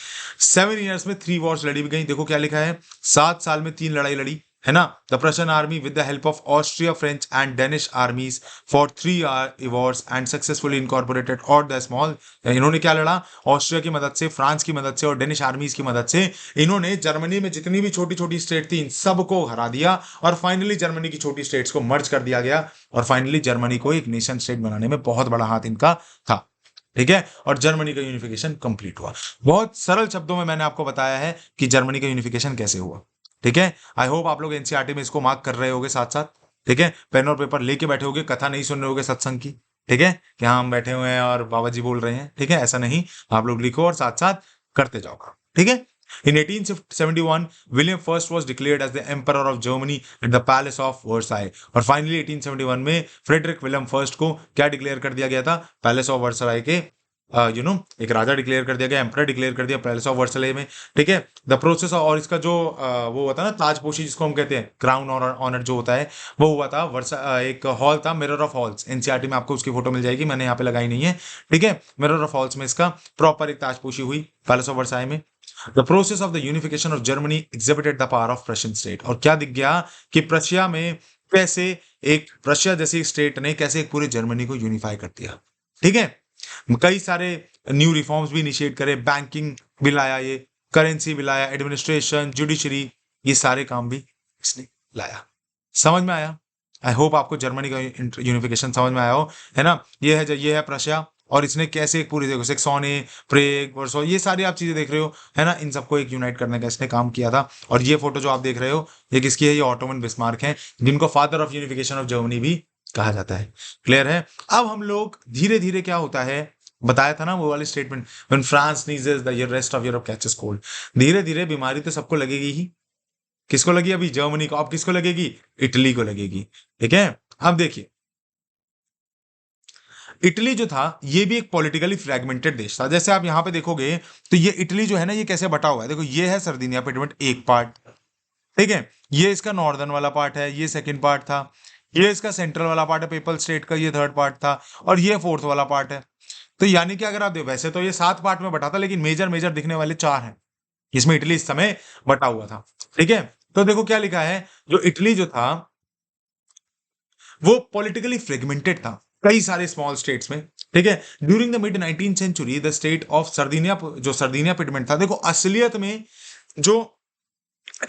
7 ईयर्स में 3 वॉर्स लड़ी भी गई, देखो क्या लिखा है, 7 साल में 3 लड़ाई लड़ी, है ना। The Prussian army with the help of Austria, French and Danish आर्मीज for 3 Wars and successfully incorporated और द स्मॉल। इन्होंने क्या लड़ा, ऑस्ट्रिया की मदद से, फ्रांस की मदद से और डेनिश आर्मीज की मदद से इन्होंने जर्मनी में जितनी भी छोटी छोटी स्टेट थी इन सबको हरा दिया, और फाइनली जर्मनी की छोटी स्टेट्स को मर्ज कर दिया गया, और फाइनली जर्मनी को एक नेशन स्टेट बनाने में बहुत बड़ा हाथ इनका था, ठीक है। और जर्मनी का यूनिफिकेशन कंप्लीट हुआ। बहुत सरल शब्दों में मैंने आपको बताया है कि जर्मनी का यूनिफिकेशन कैसे हुआ, ठीक है। आई होप आप लोग एनसीईआरटी में इसको मार्क कर रहे होगे साथ साथ, ठीक है। पेन और पेपर लेके बैठे होगे, कथा नहीं सुन रहे होगे सत्संग की, ठीक है, कि हाँ हम बैठे हुए हैं और बाबा जी बोल रहे हैं, ठीक है, ऐसा नहीं, आप लोग लिखो और साथ साथ करते जाओ, ठीक है। In 1871, William I was declared as the Emperor of Germany at the Palace of Versailles. और फाइनली 1871 में फ्रेडरिक विलियम फर्स्ट को क्या डिक्लेयर कर दिया गया था, पैलेस ऑफ वर्साई के एक राजा डिक्लेयर कर दिया गया, एम्परर डिक्लेयर कर दिया पैलेस ऑफ वर्सले में। ठीक है, द प्रोसेस और इसका जो वो होता है ना ताजपोशी जिसको हम कहते हैं, क्राउन और ऑनर जो होता है, वो हुआ था एक हॉल था मिरर ऑफ हॉल्स, एनसीईआरटी में आपको उसकी फोटो मिल जाएगी, मैंने यहाँ पे लगाई नहीं है। ठीक है, मिरर ऑफ हॉल्स में इसका प्रॉपर एक ताजपोशी हुई पैलेस ऑफ वर्साई में। The process of the unification of Germany exhibited the power of Prussian state, और क्या दिख गया कि प्रशिया में कैसे एक प्रशिया जैसी स्टेट ने कैसे एक पूरे जर्मनी को यूनिफाई कर दिया। ठीक है, कई सारे न्यू रिफॉर्म्स भी इनिशिएट करे, बैंकिंग भी लाया, ये करेंसी भी लाया, एडमिनिस्ट्रेशन, जुडिशरी, ये सारे काम भी इसने लाया। समझ में आया? आई होप आपको जर्मनी का यूनिफिकेशन समझ में आया हो, है ना। ये है प्रशिया, और इसने कैसे एक पूरी देखो सेक्सोने, प्रेग, वर्सो, ये सारी आप चीजें देख रहे हो, है ना, इन सबको एक यूनाइट करने का इसने काम किया था। और ये फोटो जो आप देख रहे हो ये किसकी है? ये ऑटोमन बिस्मार्क है, जिनको father of unification of Germany भी कहा जाता है। क्लियर है? अब हम लोग धीरे धीरे क्या होता है, बताया था ना वो वाली statement, when France नीजेस the rest of Europe catches cold. धीरे धीरे बीमारी तो सबको लगेगी ही। किसको लगी? अभी जर्मनी को। अब किसको लगेगी? इटली को लगेगी। ठीक है, अब देखिए, इटली जो था ये भी एक पॉलिटिकली फ्रैगमेंटेड देश था। जैसे आप यहां पे देखोगे तो ये इटली जो है ना, ये कैसे बटा हुआ है, देखो ये है सर्दिनिया पिडमेंट एक पार्ट, ठीक है, ये इसका नॉर्दर्न वाला पार्ट है, ये सेकंड पार्ट था, ये इसका सेंट्रल वाला पार्ट है पीपल स्टेट का, ये थर्ड पार्ट था, और ये फोर्थ वाला पार्ट है। तो यानी कि अगर आप देखो, वैसे तो ये 7 पार्ट में बटा था, लेकिन मेजर मेजर दिखने वाले 4 हैं, इसमें इटली इस समय बटा हुआ था। ठीक है, तो देखो क्या लिखा है, जो इटली जो था वो पॉलिटिकली फ्रेगमेंटेड था कई सारे स्मॉल स्टेट्स में। ठीक है, during the mid 19th century the state of Sardinia, जो सर्दिनिया पिडमेंट था, देखो असलियत में जो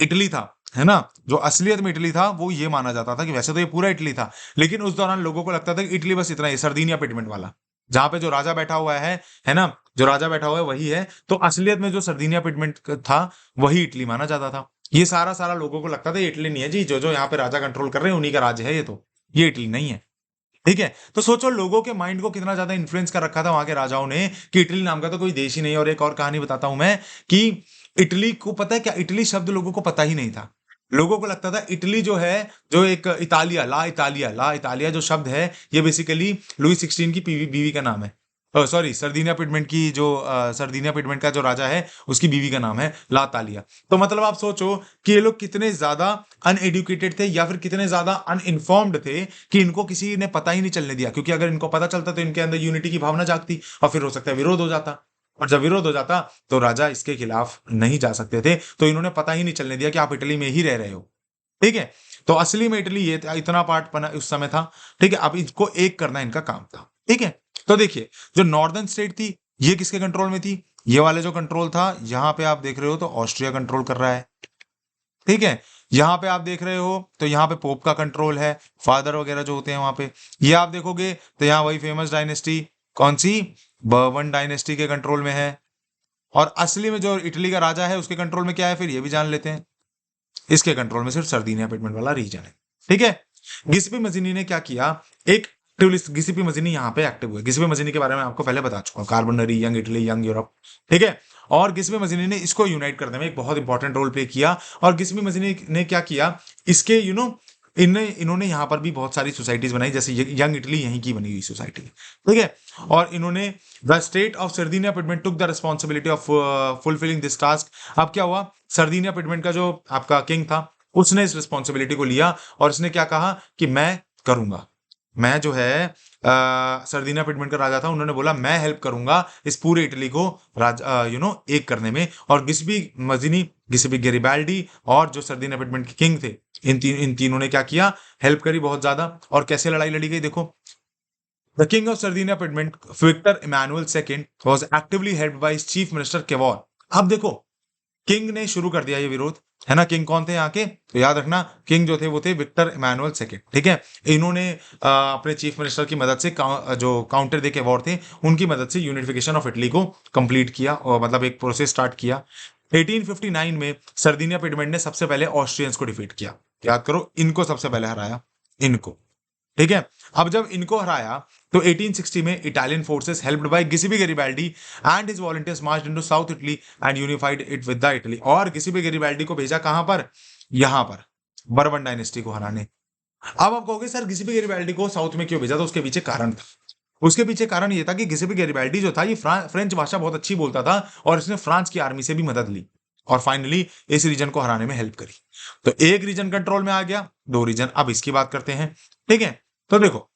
इटली था, है ना, जो असलियत में इटली था वो ये माना जाता था कि वैसे तो ये पूरा इटली था, लेकिन उस दौरान लोगों को लगता था कि इटली बस इतना ही, सर्दिनिया पिडमेंट वाला, जहां पे जो राजा बैठा हुआ है ना, जो राजा बैठा हुआ है वही है। तो असलियत में जो सर्दिनिया पिडमेंट था वही इटली माना जाता था। ये सारा सारा लोगों को लगता था ये इटली नहीं है जी, जो जो यहाँ पे राजा कंट्रोल कर रहे हैं उन्हीं का राज्य है ये, तो ये इटली नहीं है। ठीक है, तो सोचो लोगों के माइंड को कितना ज्यादा इन्फ्लुएंस कर रखा था वहां के राजाओं ने कि इटली नाम का तो कोई देश ही नहीं है। और एक और कहानी बताता हूं मैं कि इटली को पता है क्या, इटली शब्द लोगों को पता ही नहीं था। लोगों को लगता था इटली जो है, जो एक इतालिया, ला इतालिया जो शब्द है, ये बेसिकली लुई 16 की बीवी का नाम है। सॉरी, सर्दिनिया पिडमेंट की जो सर्दिनिया पिडमेंट का जो राजा है उसकी बीवी का नाम है ला तालिया। तो मतलब आप सोचो कि ये लोग कितने ज्यादा अनएडुकेटेड थे, या फिर कितने ज्यादा अनइन्फॉर्म्ड थे कि इनको किसी ने पता ही नहीं चलने दिया। क्योंकि अगर इनको पता चलता तो इनके अंदर यूनिटी की भावना जागती, और फिर हो सकता है विरोध हो जाता, और जब विरोध हो जाता तो राजा इसके खिलाफ नहीं जा सकते थे। तो इन्होंने पता ही नहीं चलने दिया कि आप इटली में ही रह रहे हो। ठीक है, तो असली में इटली ये इतना पार्ट बना उस समय था। ठीक है, अब इसको एक करना इनका काम था। ठीक है, तो देखिए, जो नॉर्दर्न स्टेट थी ये किसके कंट्रोल में थी? ये वाले जो कंट्रोल था, यहां पे आप देख रहे हो तो ऑस्ट्रिया कंट्रोल कर रहा है। ठीक है, यहां पे आप देख रहे हो तो यहां पे पोप का कंट्रोल है, फादर वगैरह जो होते हैं वहां पे। ये आप देखोगे तो यहाँ वही फेमस डायनेस्टी, कौन सी? बर्बन डायनेस्टी के कंट्रोल में है। और असली में जो इटली का राजा है उसके कंट्रोल में क्या है, फिर ये भी जान लेते हैं। इसके कंट्रोल में सिर्फ सर्दिनिया पिडमेंट वाला रीजन है। ठीक है, गिस्पी मजीनी ने क्या किया, एक गिसिपी मजीनी यहाँ पे एक्टिव हुए। गिसिपी मजीनी के बारे में आपको पहले बता चुका हूं, Carbonari, young Italy, young Europe. ठीक है, और गिस्पी मजीनी ने इसको यूनाइट करने में एक बहुत इंपॉर्टेंट रोल प्ले किया। और गिस्पी मजीनी ने क्या किया, इसके इन्होंने यहाँ पर भी बहुत सारी सोसाइटीज बनाई, जैसे यंग इटली यहीं की बनी हुई सोसाइटी। ठीक है, और इन्होंने the state of Sardinia Piedmont took the responsibility of fulfilling this task. अब क्या हुआ, सर्दिनिया पिडमेंट का जो आपका किंग था उसने इस रिस्पॉन्सिबिलिटी को लिया, और इसने क्या कहा कि मैं करूंगा, मैं जो है सर्दिनिया पिडमेंट का राजा था, उन्होंने बोला मैं हेल्प करूंगा इस पूरे इटली को एक करने में। और गिस्बी मजीनी, गिस्बी गैरिबाल्डी और जो सर्दिनिया पिडमेंट के किंग थे, इन तीनों ने क्या किया, हेल्प करी बहुत ज्यादा। और कैसे लड़ाई लड़ी गई देखो, the king of Sardinia Piedmont Victor Emmanuel second was actively helped by his chief minister Cavour. अब देखो, किंग ने शुरू कर दिया ये विरोध, है ना। किंग कौन थे यहाँ के, तो याद रखना, किंग जो थे वो थे विक्टर इमैनुअल सेकेंड। ठीक है, इन्होंने अपने चीफ मिनिस्टर की मदद से जो काउंटर दे के वॉर थे उनकी मदद से यूनिफिकेशन ऑफ इटली को कंप्लीट किया, और मतलब एक प्रोसेस स्टार्ट किया। 1859 में सर्दिनिया पिडमेंट ने सबसे पहले ऑस्ट्रियंस को डिफीट किया। याद करो, इनको सबसे पहले हराया, इनको। ठीक है, अब जब इनको हराया तो 1860 में Italian forces helped by Giuseppe Garibaldi and his volunteers marched into south Italy and unified it with the Italy. और गिसिबी गैरिबाल्डी को भेजा कहां पर, यहां पर बर्बन डायनेस्टी को हराने। अब आप कहोगे सर गिसिबी गैरिबाल्डी को साउथ में क्यों भेजा, तो उसके पीछे कारण था। उसके पीछे कारण ये था कि गिसेपी गैरिबाल्डी जो था ये फ्रेंच भाषा बहुत अच्छी बोलता था और इसने फ्रांस की आर्मी से भी मदद ली और फाइनली इस रीजन को हराने में हेल्प करी। तो एक रीजन कंट्रोल में आ गया, दो रीजन। अब इसकी बात करते हैं, ठीक है। तो देखो,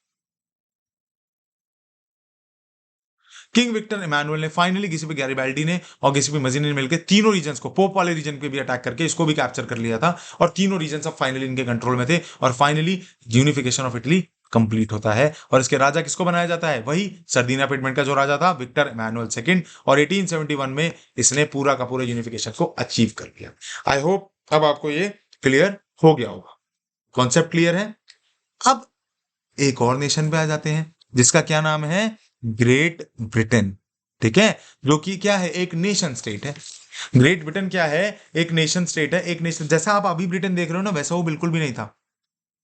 किंग विक्टर इमानुअल ने फाइनली गिसेपी गैरिबाल्डी ने और गिसेपी मजीनी ने मिलकर तीनों रीजन्स को, पोप वाले रीजन पे भी अटैक करके इसको भी कैप्चर कर लिया था और तीनों रीजन अब फाइनली इनके कंट्रोल में थे और finally unification of Italy complete होता है। और इसके राजा किसको बनाया जाता है? वही सर्दिना पिटमेंट का जो राजा था, विक्टर इमानुअल सेकंड। और 1871 में इसने पूरा का पूरा यूनिफिकेशन को अचीव कर लिया। आई होप अब आपको ये क्लियर हो गया होगा, कॉन्सेप्ट क्लियर है। अब एक और नेशन पे आ जाते हैं जिसका क्या नाम है? ग्रेट ब्रिटेन, ठीक है, जो कि क्या है? एक नेशन स्टेट है। ग्रेट ब्रिटेन क्या है? एक नेशन स्टेट है, एक नेशन। जैसा आप अभी ब्रिटेन देख रहे हो ना, वैसा वो बिल्कुल भी नहीं था,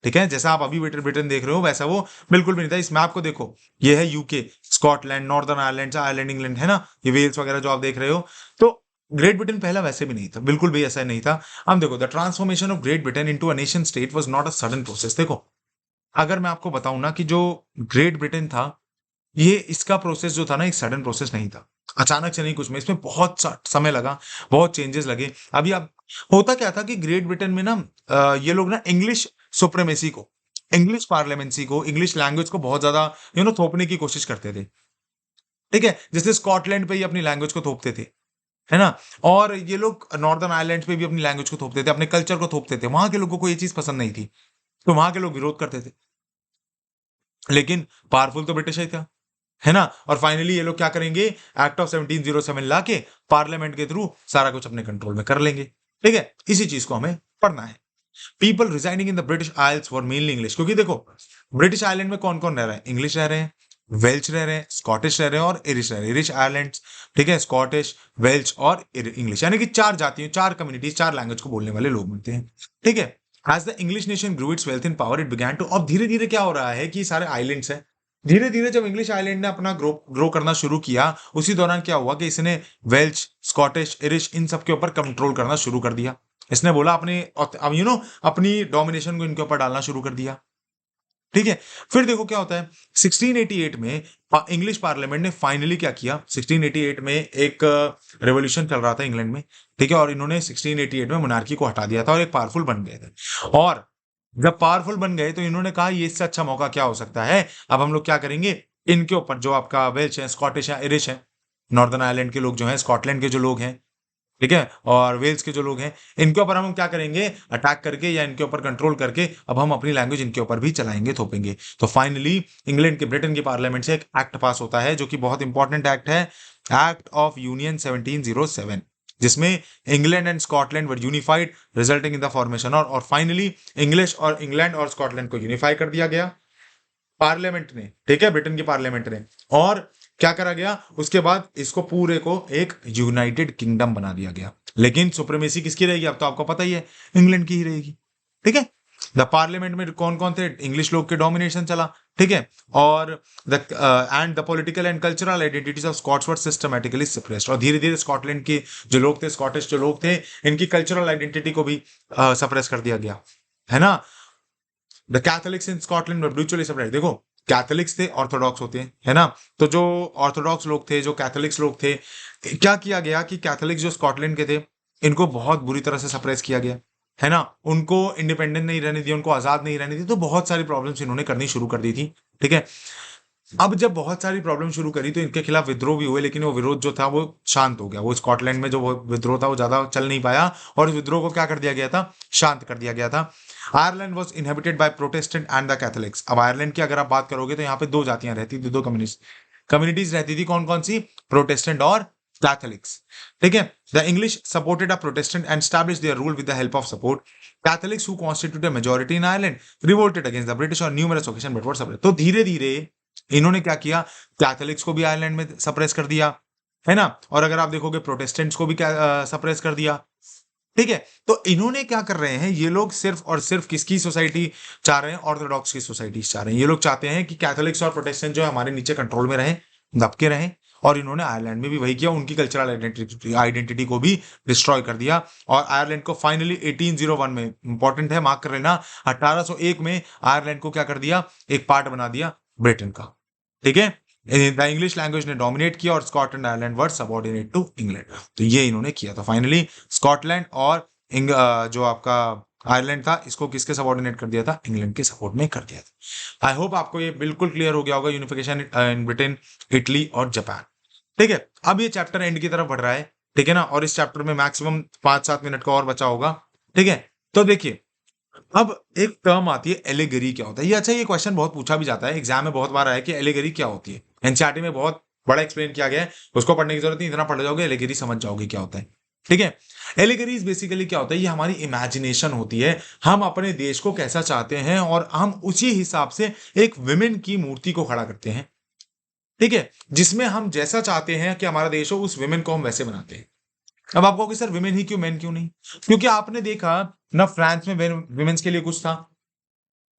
ठीक है। जैसा आप अभी ब्रिटेन देख रहे हो वैसा वो बिल्कुल भी नहीं था। इस मैप को देखो, ये है UK, Scotland, northern Ireland, Ireland, England, है ना, ये वेल्स वगैरह जो आप देख रहे हो। तो ग्रेट ब्रिटेन पहला वैसे भी नहीं था, बिल्कुल भी ऐसा नहीं था। अब देखो, the transformation of great Britain into a nation state was not a sudden process. देखो, अगर मैं आपको बताऊं ना कि जो ग्रेट ब्रिटेन था, ये इसका प्रोसेस जो था ना, एक सडन प्रोसेस नहीं था, अचानक से नहीं कुछ में, इसमें बहुत समय लगा, बहुत चेंजेस लगे। अभी आप, होता क्या था कि ग्रेट ब्रिटेन में ना ये लोग ना इंग्लिश सुप्रीमेसी को, इंग्लिश पार्लियामेंसी को, इंग्लिश लैंग्वेज को बहुत ज्यादा थोपने की कोशिश करते थे, ठीक है। जैसे स्कॉटलैंड पे ही अपनी लैंग्वेज को थोपते थे, है ना। और ये लोग नॉर्दर्न आयरलैंड पे भी अपनी लैंग्वेज को थोपते थे, अपने कल्चर को थोपते थे। वहां के लोगों को ये चीज पसंद नहीं थी, तो वहां के लोग विरोध करते थे। लेकिन पावरफुल तो ब्रिटिश ही था, है ना। और फाइनली ये लोग क्या करेंगे? एक्ट ऑफ 1707 लाके पार्लियामेंट के थ्रू सारा कुछ अपने कंट्रोल में कर लेंगे, ठीक है। इसी चीज को हमें पढ़ना है। People residing in the British Isles were mainly English, क्योंकि देखो, ब्रिटिश आइलैंड में कौन कौन रह रहा है? इंग्लिश रह रहे हैं, वेल्च रह रहे हैं, स्कॉटिश रह रहे हैं और इरिश रह रहे हैं। इरिश आयरलैंड, ठीक है, स्कॉटिश, वेल्च और इंग्लिश, यानी कि चार जातियों, चार कम्युनिटीज, चार लैंग्वेज को बोलने वाले लोग मिलते हैं, ठीक है। As the English nation grew its wealth in power, it began to, अब धीरे धीरे क्या हो रहा है कि सारे आइलैंड्स हैं, धीरे धीरे जब इंग्लिश आइलैंड ने अपना ग्रो करना शुरू किया, उसी दौरान क्या हुआ कि इसने वेल्च, स्कॉटिश, इरिश, इन सब के ऊपर कंट्रोल करना शुरू कर दिया। इसने बोला अपने, अब अपनी डोमिनेशन को इनके ऊपर डालना शुरू कर दिया, ठीक है। फिर देखो क्या होता है, 1688 में इंग्लिश पार्लियामेंट ने फाइनली क्या किया? 1688 में एक रेवोल्यूशन चल रहा था इंग्लैंड में, ठीक है, और इन्होंने 1688 में मोनार्की को हटा दिया था और एक पावरफुल बन गए थे। और जब पावरफुल बन गए तो इन्होंने कहा ये इससे अच्छा मौका क्या हो सकता है, अब हम लोग क्या करेंगे, इनके ऊपर जो आपका वेल्च है, स्कॉटिश है, इरिश है, नॉर्दर्न आयरलैंड के लोग जो हैं, स्कॉटलैंड के जो लोग हैं, ठीक है, और वेल्स के जो लोग हैं, इनके ऊपर हम क्या करेंगे? अटैक करके या इनके ऊपर कंट्रोल करके अब हम अपनी लैंग्वेज इनके ऊपर भी चलाएंगे, थोपेंगे। तो फाइनली इंग्लैंड के, ब्रिटेन की पार्लियामेंट से एक एक्ट पास होता है जो कि बहुत इंपॉर्टेंट एक्ट है, एक्ट ऑफ यूनियन 1707, जिसमें England and Scotland were unified, resulting in the formation, और फाइनली इंग्लिश और इंग्लैंड और स्कॉटलैंड को यूनिफाई कर दिया गया पार्लियामेंट ने, ठीक है, ब्रिटेन की पार्लियामेंट ने। और क्या करा गया उसके बाद? इसको पूरे को एक यूनाइटेड किंगडम बना दिया गया। लेकिन सुप्रीमेसी किसकी रहेगी? अब तो आपको पता ही है, इंग्लैंड की ही रहेगी, ठीक है। द पार्लियामेंट में कौन कौन थे? इंग्लिश लोग के डोमिनेशन चला, ठीक है। और the end the political and cultural identities of Scots were systematically suppressed, और धीरे धीरे स्कॉटलैंड के जो लोग थे, स्कॉटिश जो लोग थे, इनकी कल्चरल आइडेंटिटी को भी सप्रेस कर दिया गया, है ना। The Catholics in Scotland were brutally separate. देखो, कैथोलिक्स थे, ऑर्थोडॉक्स होते हैं, है ना। तो जो ऑर्थोडॉक्स लोग थे, जो कैथोलिक्स लोग थे, क्या किया गया कि कैथोलिक्स जो स्कॉटलैंड के थे, इनको बहुत बुरी तरह से सप्रेस किया गया, है ना। उनको इंडिपेंडेंट नहीं रहने दिया, उनको आजाद नहीं रहने दी, तो बहुत सारी प्रॉब्लम्स इन्होंने करनी शुरू कर दी थी, ठीक है। अब जब बहुत सारी प्रॉब्लम शुरू करी तो इनके खिलाफ विद्रोह भी हुए, लेकिन वो विरोध जो था वो शांत हो गया। वो स्कॉटलैंड में जो वो विद्रोह था वो ज्यादा चल नहीं पाया और इस विद्रोह को क्या कर दिया गया था? शांत कर दिया गया था। Ireland was inhabited bye Protestant and the Catholics. अब आयरलैंड की अगर आप बात करोगे तो यहाँ पे दो जातियां रहती थी, दो कम्युनिटीज रहती थी। कौन कौन सी? प्रोटेस्टेंट और कैथोलिक्स, ठीक है। The English supported a Protestant and establish their rule with the help of support. Catholics who constitute a majority in Ireland revolted against the British on numerous occasion but were suppressed. तो धीरे धीरे इन्होंने क्या किया? Catholics को भी Ireland में suppress कर दिया, है ना। और अगर आप देखोगे प्रोटेस्टेंट्स को भी क्या सप्रेस कर दिया, ठीक है। तो इन्होंने क्या कर रहे हैं ये लोग? सिर्फ और सिर्फ किसकी सोसाइटी चाह रहे हैं? ऑर्थोडॉक्स की सोसाइटी चाह रहे हैं। ये लोग चाहते हैं कि कैथोलिक्स और प्रोटेस्टेंट जो है हमारे नीचे कंट्रोल में रहें, दबके रहें। और इन्होंने आयरलैंड में भी वही किया, उनकी कल्चरल आइडेंटिटी को भी डिस्ट्रॉय कर दिया। और आयरलैंड को फाइनली 1801 में, इंपॉर्टेंट है मार्क कर लेना, 1801 में आयरलैंड को क्या कर दिया? एक पार्ट बना दिया ब्रिटेन का, ठीक है। द इंग्लिश लैंग्वेज ने डोमिनेट किया और Scotland Ireland were subordinate to England. तो ये इन्होंने किया। तो फाइनली स्कॉटलैंड और जो आपका आयरलैंड था, इसको किसके सबऑर्डिनेट कर दिया था? इंग्लैंड के सपोर्ट में कर दिया था। आई होप आपको ये बिल्कुल क्लियर हो गया होगा, यूनिफिकेशन इन ब्रिटेन, इटली और जापान। ठीक है, अब ये चैप्टर एंड की तरफ बढ़ रहा है। ठीक है ना, और इस चैप्टर में मैक्सिमम 5-7 मिनट का और बचा होगा। ठीक है, तो देखिए अब एक टर्म आती है एलिगरी। क्या होता है ये? अच्छा, ये क्वेश्चन बहुत पूछा भी जाता है, एग्जाम में बहुत बार आया कि एलिगरी क्या होती है। एनसीईआरटी में बहुत बड़ा एक्सप्लेन किया गया है, उसको पढ़ने की जरूरत नहीं, इतना पढ़ जाओगे एलिगरी समझ जाओगे क्या होता है। ठीक है, एलिगरीज बेसिकली क्या होता है? ये हमारी इमेजिनेशन होती है, हम अपने देश को कैसा चाहते हैं और हम उसी हिसाब से एक विमेन की मूर्ति को खड़ा करते हैं। ठीक है, जिसमें हम जैसा चाहते हैं कि हमारा देश हो, उस विमेन को हम वैसे बनाते हैं। अब आप कहोगे सर विमेन ही क्यों, मेन क्यों नहीं? क्योंकि आपने देखा ना फ्रांस में विमेन्स के लिए कुछ था,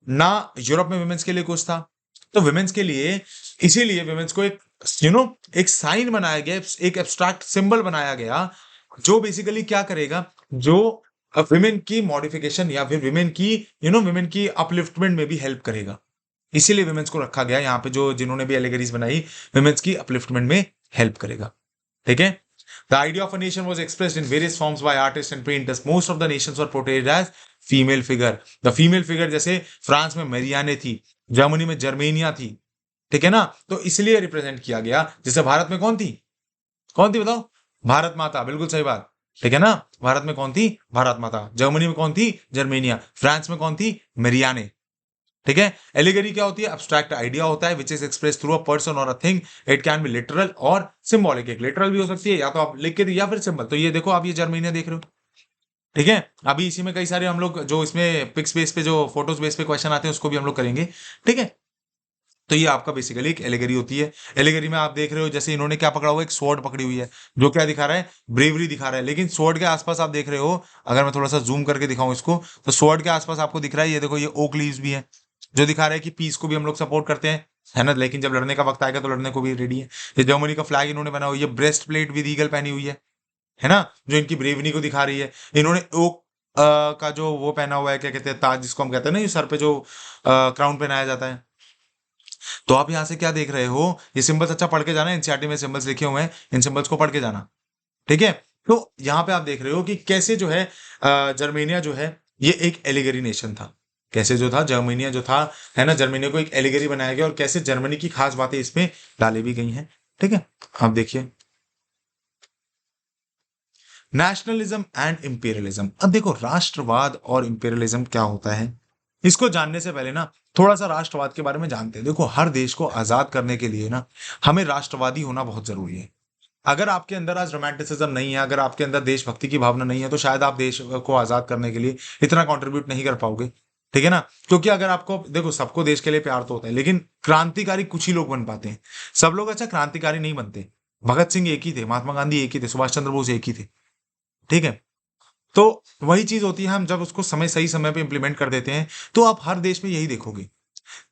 ना यूरोप में विमेन्स के लिए कुछ था। तो विमेन्स के लिए, इसीलिए विमेन्स को एक एक साइन बनाया गया, एक एब्स्ट्रैक्ट सिंबल बनाया गया, जो बेसिकली क्या करेगा, जो विमेन की मॉडिफिकेशन या फिर विमेन की विमेन की अपलिफ्टमेंट में भी हेल्प करेगा। इसीलिए विमेन्स को रखा गया यहाँ पे, जो जिन्होंने भी एलिगरीज बनाई, विमेन्स की अपलिफ्टमेंट में हेल्प करेगा। ठीक है, the idea of a nation was expressed in various forms by artists and painters. Most of the nations were portrayed as female figure. The female figure जैसे फ्रांस में मेरियाने थी, जर्मनी में Germania थी। ठीक है ना, तो इसलिए रिप्रेजेंट किया गया। जैसे भारत में कौन थी? कौन थी बताओ? भारत माता, बिल्कुल सही बात। ठीक है ना, भारत में कौन थी? भारत माता। जर्मनी में कौन थी? जर्मेनिया। फ्रांस में कौन थी? मेरियाने। ठीक है, एलिगरी क्या होती है? अब्स्ट्रैक्ट आइडिया होता है which is express through a person or a thing. It can be literal or symbolic. एक लिटरल भी हो सकती है, या तो आप लिख के या फिर सिंबल। तो ये देखो, आप ये जर्मनी देख रहे हो। ठीक है, अभी इसी में कई सारे हम लोग जो इसमें पिक्स बेस पे, जो फोटोज बेस पे क्वेश्चन आते हैं, उसको भी हम लोग करेंगे। ठीक है, तो ये आपका बेसिकली एक एलिगरी होती है। एलिगरी में आप देख रहे हो, जैसे इन्होंने क्या पकड़ा हुआ है? एक स्वॉर्ड पकड़ी हुई है, जो क्या दिखा रहा है? ब्रेवरी दिखा रहा है। लेकिन स्वॉर्ड के आसपास आप देख रहे हो, अगर मैं थोड़ा सा जूम करके दिखाऊं इसको, तो स्वॉर्ड के आसपास आपको दिख रहा है, ये देखो, ये ओक लीव्स भी है, जो दिखा रहा है कि पीस को भी हम लोग सपोर्ट करते हैं, है ना। लेकिन जब लड़ने का वक्त आएगा तो लड़ने को भी रेडी है। ये जर्मनी का फ्लैग इन्होंने बना हुआ है, ये ब्रेस्ट प्लेट विद ईगल पहनी हुई है ना, जो इनकी ब्रेवरी को दिखा रही है। इन्होंने ओक का जो वो पहना हुआ है, क्या कहते हैं, ताज जिसको हम कहते हैं ना, ये सर पे जो क्राउन पहनाया जाता है। तो आप यहां से क्या देख रहे हो? ये सिंबल्स अच्छा पढ़ के जाना, एनसीईआरटी में सिंबल्स लिखे हुए हैं, इन सिंबल्स को पढ़ के जाना। ठीक है, तो यहां पे आप देख रहे हो कि कैसे जो है जर्मेनिया जो है, ये एक एलिगरी नेशन था। कैसे जो था जर्मेनिया जो था, है ना, जर्मेनिया को एक एलिगरी बनाया गया, और कैसे जर्मनी की खास बातें इसमें डाली भी गई हैं। ठीक है, आप देखिए नेशनलिज्म एंड इंपीरियलिज्म। अब देखो, राष्ट्रवाद और इंपीरियलिज्म क्या होता है, इसको जानने से पहले ना थोड़ा सा राष्ट्रवाद के बारे में जानते हैं। देखो, हर देश को आजाद करने के लिए ना हमें राष्ट्रवादी होना बहुत जरूरी है। अगर आपके अंदर आज रोमांटिसिज्म नहीं है, अगर आपके अंदर देशभक्ति की भावना नहीं है, तो शायद आप देश को आजाद करने के लिए इतना कंट्रीब्यूट नहीं कर पाओगे। ठीक है ना, क्योंकि अगर आपको देखो, सबको देश के लिए प्यार तो होता है, लेकिन क्रांतिकारी कुछ ही लोग बन पाते हैं। सब लोग अच्छा क्रांतिकारी नहीं बनते। भगत सिंह एक ही थे, महात्मा गांधी एक ही थे, सुभाष चंद्र बोस एक ही थे। ठीक है, तो वही चीज होती है, हम जब उसको सही समय पे इंप्लीमेंट कर देते हैं, तो आप हर देश में यही देखोगे,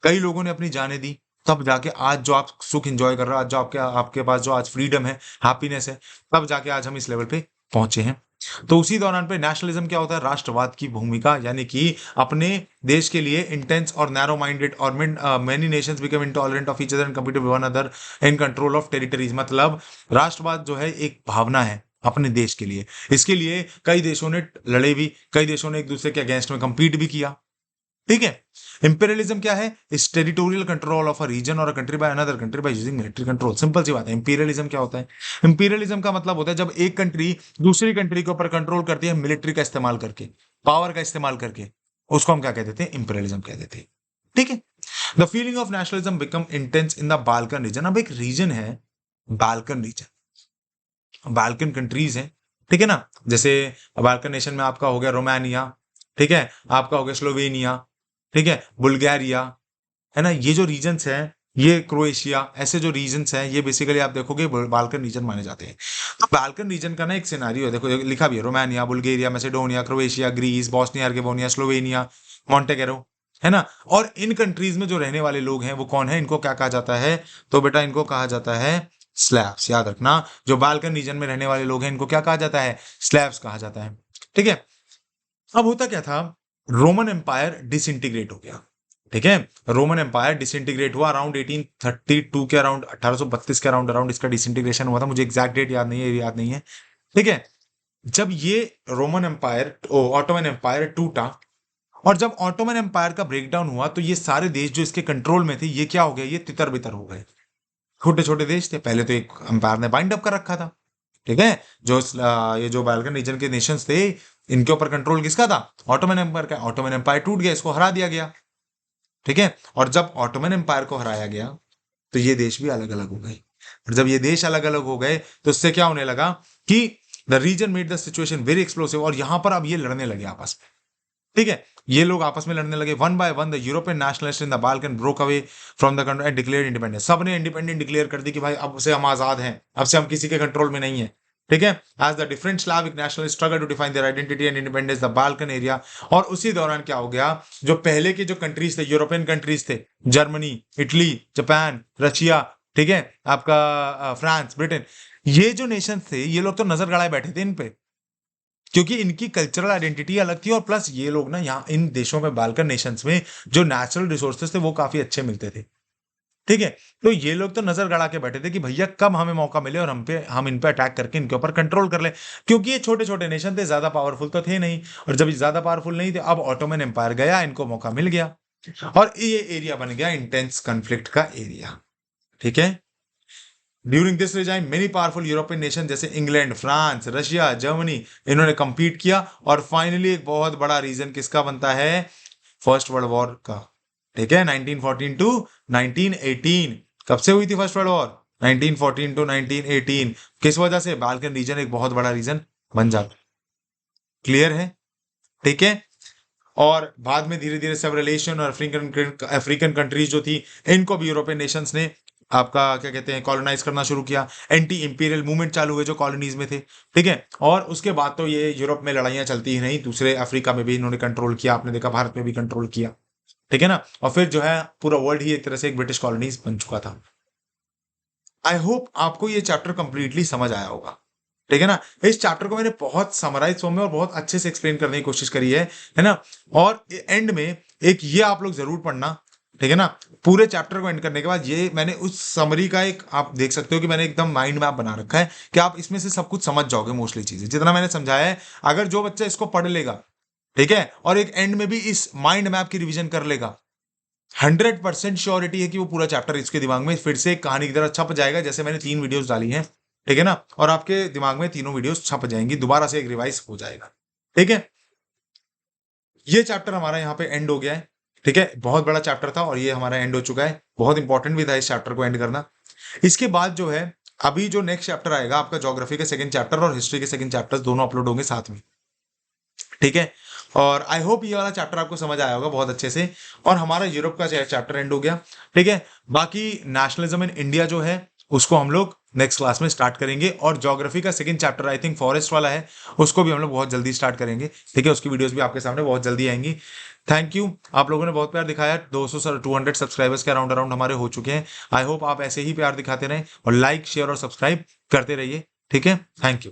कई लोगों ने अपनी जानें दी, तब जाके आज जो आप सुख एंजॉय कर रहे हो, आज जो आपके आपके पास जो आज फ्रीडम है, हैप्पीनेस है, तब जाके आज हम इस लेवल पे पहुंचे हैं। तो उसी दौरान पे नेशनलिज्म क्या होता है? राष्ट्रवाद की भूमिका, यानी कि अपने देश के लिए इंटेंस और नैरो माइंडेड, और many Nations become intolerant of each other and compete with one other in control of territories. मतलब राष्ट्रवाद जो है एक भावना है अपने देश के लिए। इसके लिए कई देशों ने लड़े भी, कई देशों ने एक दूसरे के अगेंस्ट में compete भी किया। ठीक है, इंपीरियलिज्म क्या है? Is territorial control of a region or a country by another country by using military control. Simple सी बात है। इंपीरियलिज्म क्या होता है? इंपीरियलिज्म का मतलब होता है जब एक कंट्री दूसरी कंट्री के ऊपर कंट्रोल करती है मिलिट्री का इस्तेमाल करके, पावर का इस्तेमाल करके, उसको हम क्या कह देते हैं? इंपीरियलिज्म कह देते हैं। ठीक है, the feeling of nationalism become intense in the Balkan reason. अब एक रीजन है बाल्कन रीजन, बाल्कन कंट्रीज हैं। ठीक है ना, जैसे बाल्कन नेशन में आपका हो गया रोमानिया, ठीक है, आपका हो गया स्लोवेनिया, ठीक है, बुल्गारिया, है ना। ये जो रीजन्स हैं, ये क्रोएशिया, ऐसे जो रीजन्स हैं, ये बेसिकली आप देखोगे बाल्कन रीजन माने जाते हैं। तो बाल्कन रीजन का ना एक सिनारियो है, देखो लिखा भी है, Romania, Bulgaria, Macedonia, Croatia, Greece, Bosnia Herzegovina, Slovenia, Montenegro, है ना। और इन कंट्रीज में जो रहने वाले लोग हैं वो कौन है? इनको क्या कहा जाता है? तो बेटा इनको कहा जाता है स्लैब्स। याद रखना, जो बाल्कन रीजन में रहने वाले लोग हैं, इनको क्या कहा जाता है? स्लैब्स कहा जाता है। ठीक है, अब होता क्या था, रोमन एम्पायर डिसइंटीग्रेट हो गया। ठीक है। रोमन एम्पायर डिसइंटीग्रेट हुआ अराउंड 1832 के अराउंड, 1832 के अराउंड इसका डिसइंटीग्रेशन हुआ था, मुझे एग्जैक्ट डेट याद नहीं है। ठीक है। जब ये रोमन एम्पायर, ऑटोमन एम्पायर टूटा, और जब ऑटोमन एम्पायर का ब्रेकडाउन हुआ तो ये सारे देश जो इसके कंट्रोल में थे ये क्या हो गए, ये तितर बितर हो गए। छोटे छोटे देश थे, पहले तो एक एम्पायर ने बाइंड अप कर रखा था। ठीक है। ये जो बाल्कन रीजन के नेशंस थे, इनके ऊपर कंट्रोल किसका था, ऑटोमन एम्पायर का। ऑटोमन एम्पायर टूट गया, इसको हरा दिया गया। ठीक है। और जब ऑटोमन एम्पायर को हराया गया तो ये देश भी अलग अलग हो गए। और जब ये देश अलग अलग हो गए तो इससे क्या होने लगा कि the region made the situation very explosive, और यहां पर अब ये लड़ने लगे आपस में। ठीक है। ये लोग आपस में लड़ने लगे। One by one the European nationalist in the Balkan broke away from the country and declare independence. सबने इंडिपेंडेंट डिक्लेयर कर दी कि भाई अब से हम आजाद हैं, अब से हम किसी के कंट्रोल में नहीं है। ठीक है। As the different Slavic nationalist struggle to define their identity and independence the Balkan area. और उसी दौरान क्या हो गया, जो पहले के जो कंट्रीज थे, यूरोपियन कंट्रीज थे, जर्मनी, इटली, जापान, रशिया, ठीक है, आपका फ्रांस, ब्रिटेन, ये जो नेशन थे ये लोग तो नजर गड़ाए बैठे थे इन पे, क्योंकि इनकी कल्चरल आइडेंटिटी अलग थी। और प्लस ये लोग ना यहाँ इन देशों में, बाल्कन नेशंस में जो नेचुरल रिसोर्सेज थे वो काफी अच्छे मिलते थे। ठीक है। तो ये लोग तो नजर गड़ा के बैठे थे कि भैया कब हमें मौका मिले और हम इन पे अटैक करके इनके ऊपर कंट्रोल कर ले, क्योंकि ये छोटे छोटे नेशन थे, ज्यादा पावरफुल तो थे नहीं। और जब ये ज्यादा पावरफुल नहीं थे, अब ऑटोमन एम्पायर गया, इनको मौका मिल गया, और ये एरिया बन गया इंटेंस कन्फ्लिक्ट का एरिया। ठीक है। During this regime many powerful European nation जैसे इंग्लैंड, फ्रांस, रशिया, जर्मनी, इन्होंने कंपीट किया। और फाइनली एक बहुत बड़ा रीजन किसका बनता है, फर्स्ट वर्ल्ड वॉर का। ठीक है। 1914 टू 1918। कब से हुई थी फर्स्ट वर्ल्ड वॉर, 1914 टू 1918। किस वजह से, बाल्कन रीजन एक बहुत बड़ा रीजन बन जाता। क्लियर है। ठीक है। और बाद में धीरे धीरे सब रिलेशन और अफ्रीकन कंट्रीज जो थी, इनको भी यूरोपियन नेशंस ने आपका क्या कहते हैं, कॉलोनाइज करना शुरू किया। एंटी इंपीरियल मूवमेंट चालू हुए जो कॉलोनीज में थे। ठीक है। और उसके बाद तो ये यूरोप में लड़ाइयां चलती ही नहीं, दूसरे अफ्रीका में भी इन्होंने कंट्रोल किया, आपने देखा भारत में भी कंट्रोल किया। ठीक है ना। और फिर जो है पूरा वर्ल्ड ही एक तरह से एक ब्रिटिश कॉलोनीज बन चुका था। आई होप आपको ये चैप्टर कंप्लीटली समझ आया होगा। ठीक है ना। इस चैप्टर को मैंने बहुत समराइज फॉर्म में और बहुत अच्छे से एक्सप्लेन करने की कोशिश करी है ना। और एंड में एक ये आप लोग जरूर पढ़ना। ठीक है ना। पूरे चैप्टर को एंड करने के बाद ये मैंने उस समरी का एक, आप देख सकते हो कि मैंने एकदम माइंड मैप बना रखा है कि आप इसमें से सब कुछ समझ जाओगे, मोस्टली चीजें जितना मैंने समझाया है। अगर जो बच्चा इसको पढ़ लेगा, ठीक है, और एक एंड में भी इस माइंड मैप की रिवीजन कर लेगा, 100% श्योरिटी है कि वो पूरा चैप्टर इसके दिमाग में फिर से कहानी की तरह छप जाएगा, जैसे मैंने 3 वीडियोस डाली हैं। ठीक है ना। और आपके दिमाग में तीनों वीडियोस छप जाएंगी, दोबारा से एक रिवाइज हो जाएगा। ठीक है। ये चैप्टर हमारा यहाँ पे एंड हो गया है। ठीक है। बहुत बड़ा चैप्टर था और ये हमारा एंड हो चुका है। बहुत इंपॉर्टेंट भी था इस चैप्टर को एंड करना। इसके बाद जो है अभी जो नेक्स्ट चैप्टर आएगा आपका, ज्योग्राफी के सेकंड चैप्टर और हिस्ट्री के सेकंड चैप्टर दोनों अपलोड होंगे साथ में। ठीक है। और आई होप ये वाला चैप्टर आपको समझ आया होगा बहुत अच्छे से। और हमारा यूरोप का चैप्टर एंड हो गया। ठीक है। बाकी नेशनलिज्म इन इंडिया जो है उसको हम लोग नेक्स्ट क्लास में स्टार्ट करेंगे। और ज्योग्राफी का second chapter I think Forrest वाला है, उसको भी हम लोग बहुत जल्दी स्टार्ट करेंगे। ठीक है। उसकी वीडियोस भी आपके सामने बहुत जल्दी आएंगी। थैंक यू, आप लोगों ने बहुत प्यार दिखाया। 200 सब्सक्राइबर्स के अराउंड हमारे हो चुके हैं। आई होप आप ऐसे ही प्यार दिखाते रहें और लाइक, शेयर और सब्सक्राइब करते रहिए। ठीक है। Thank you.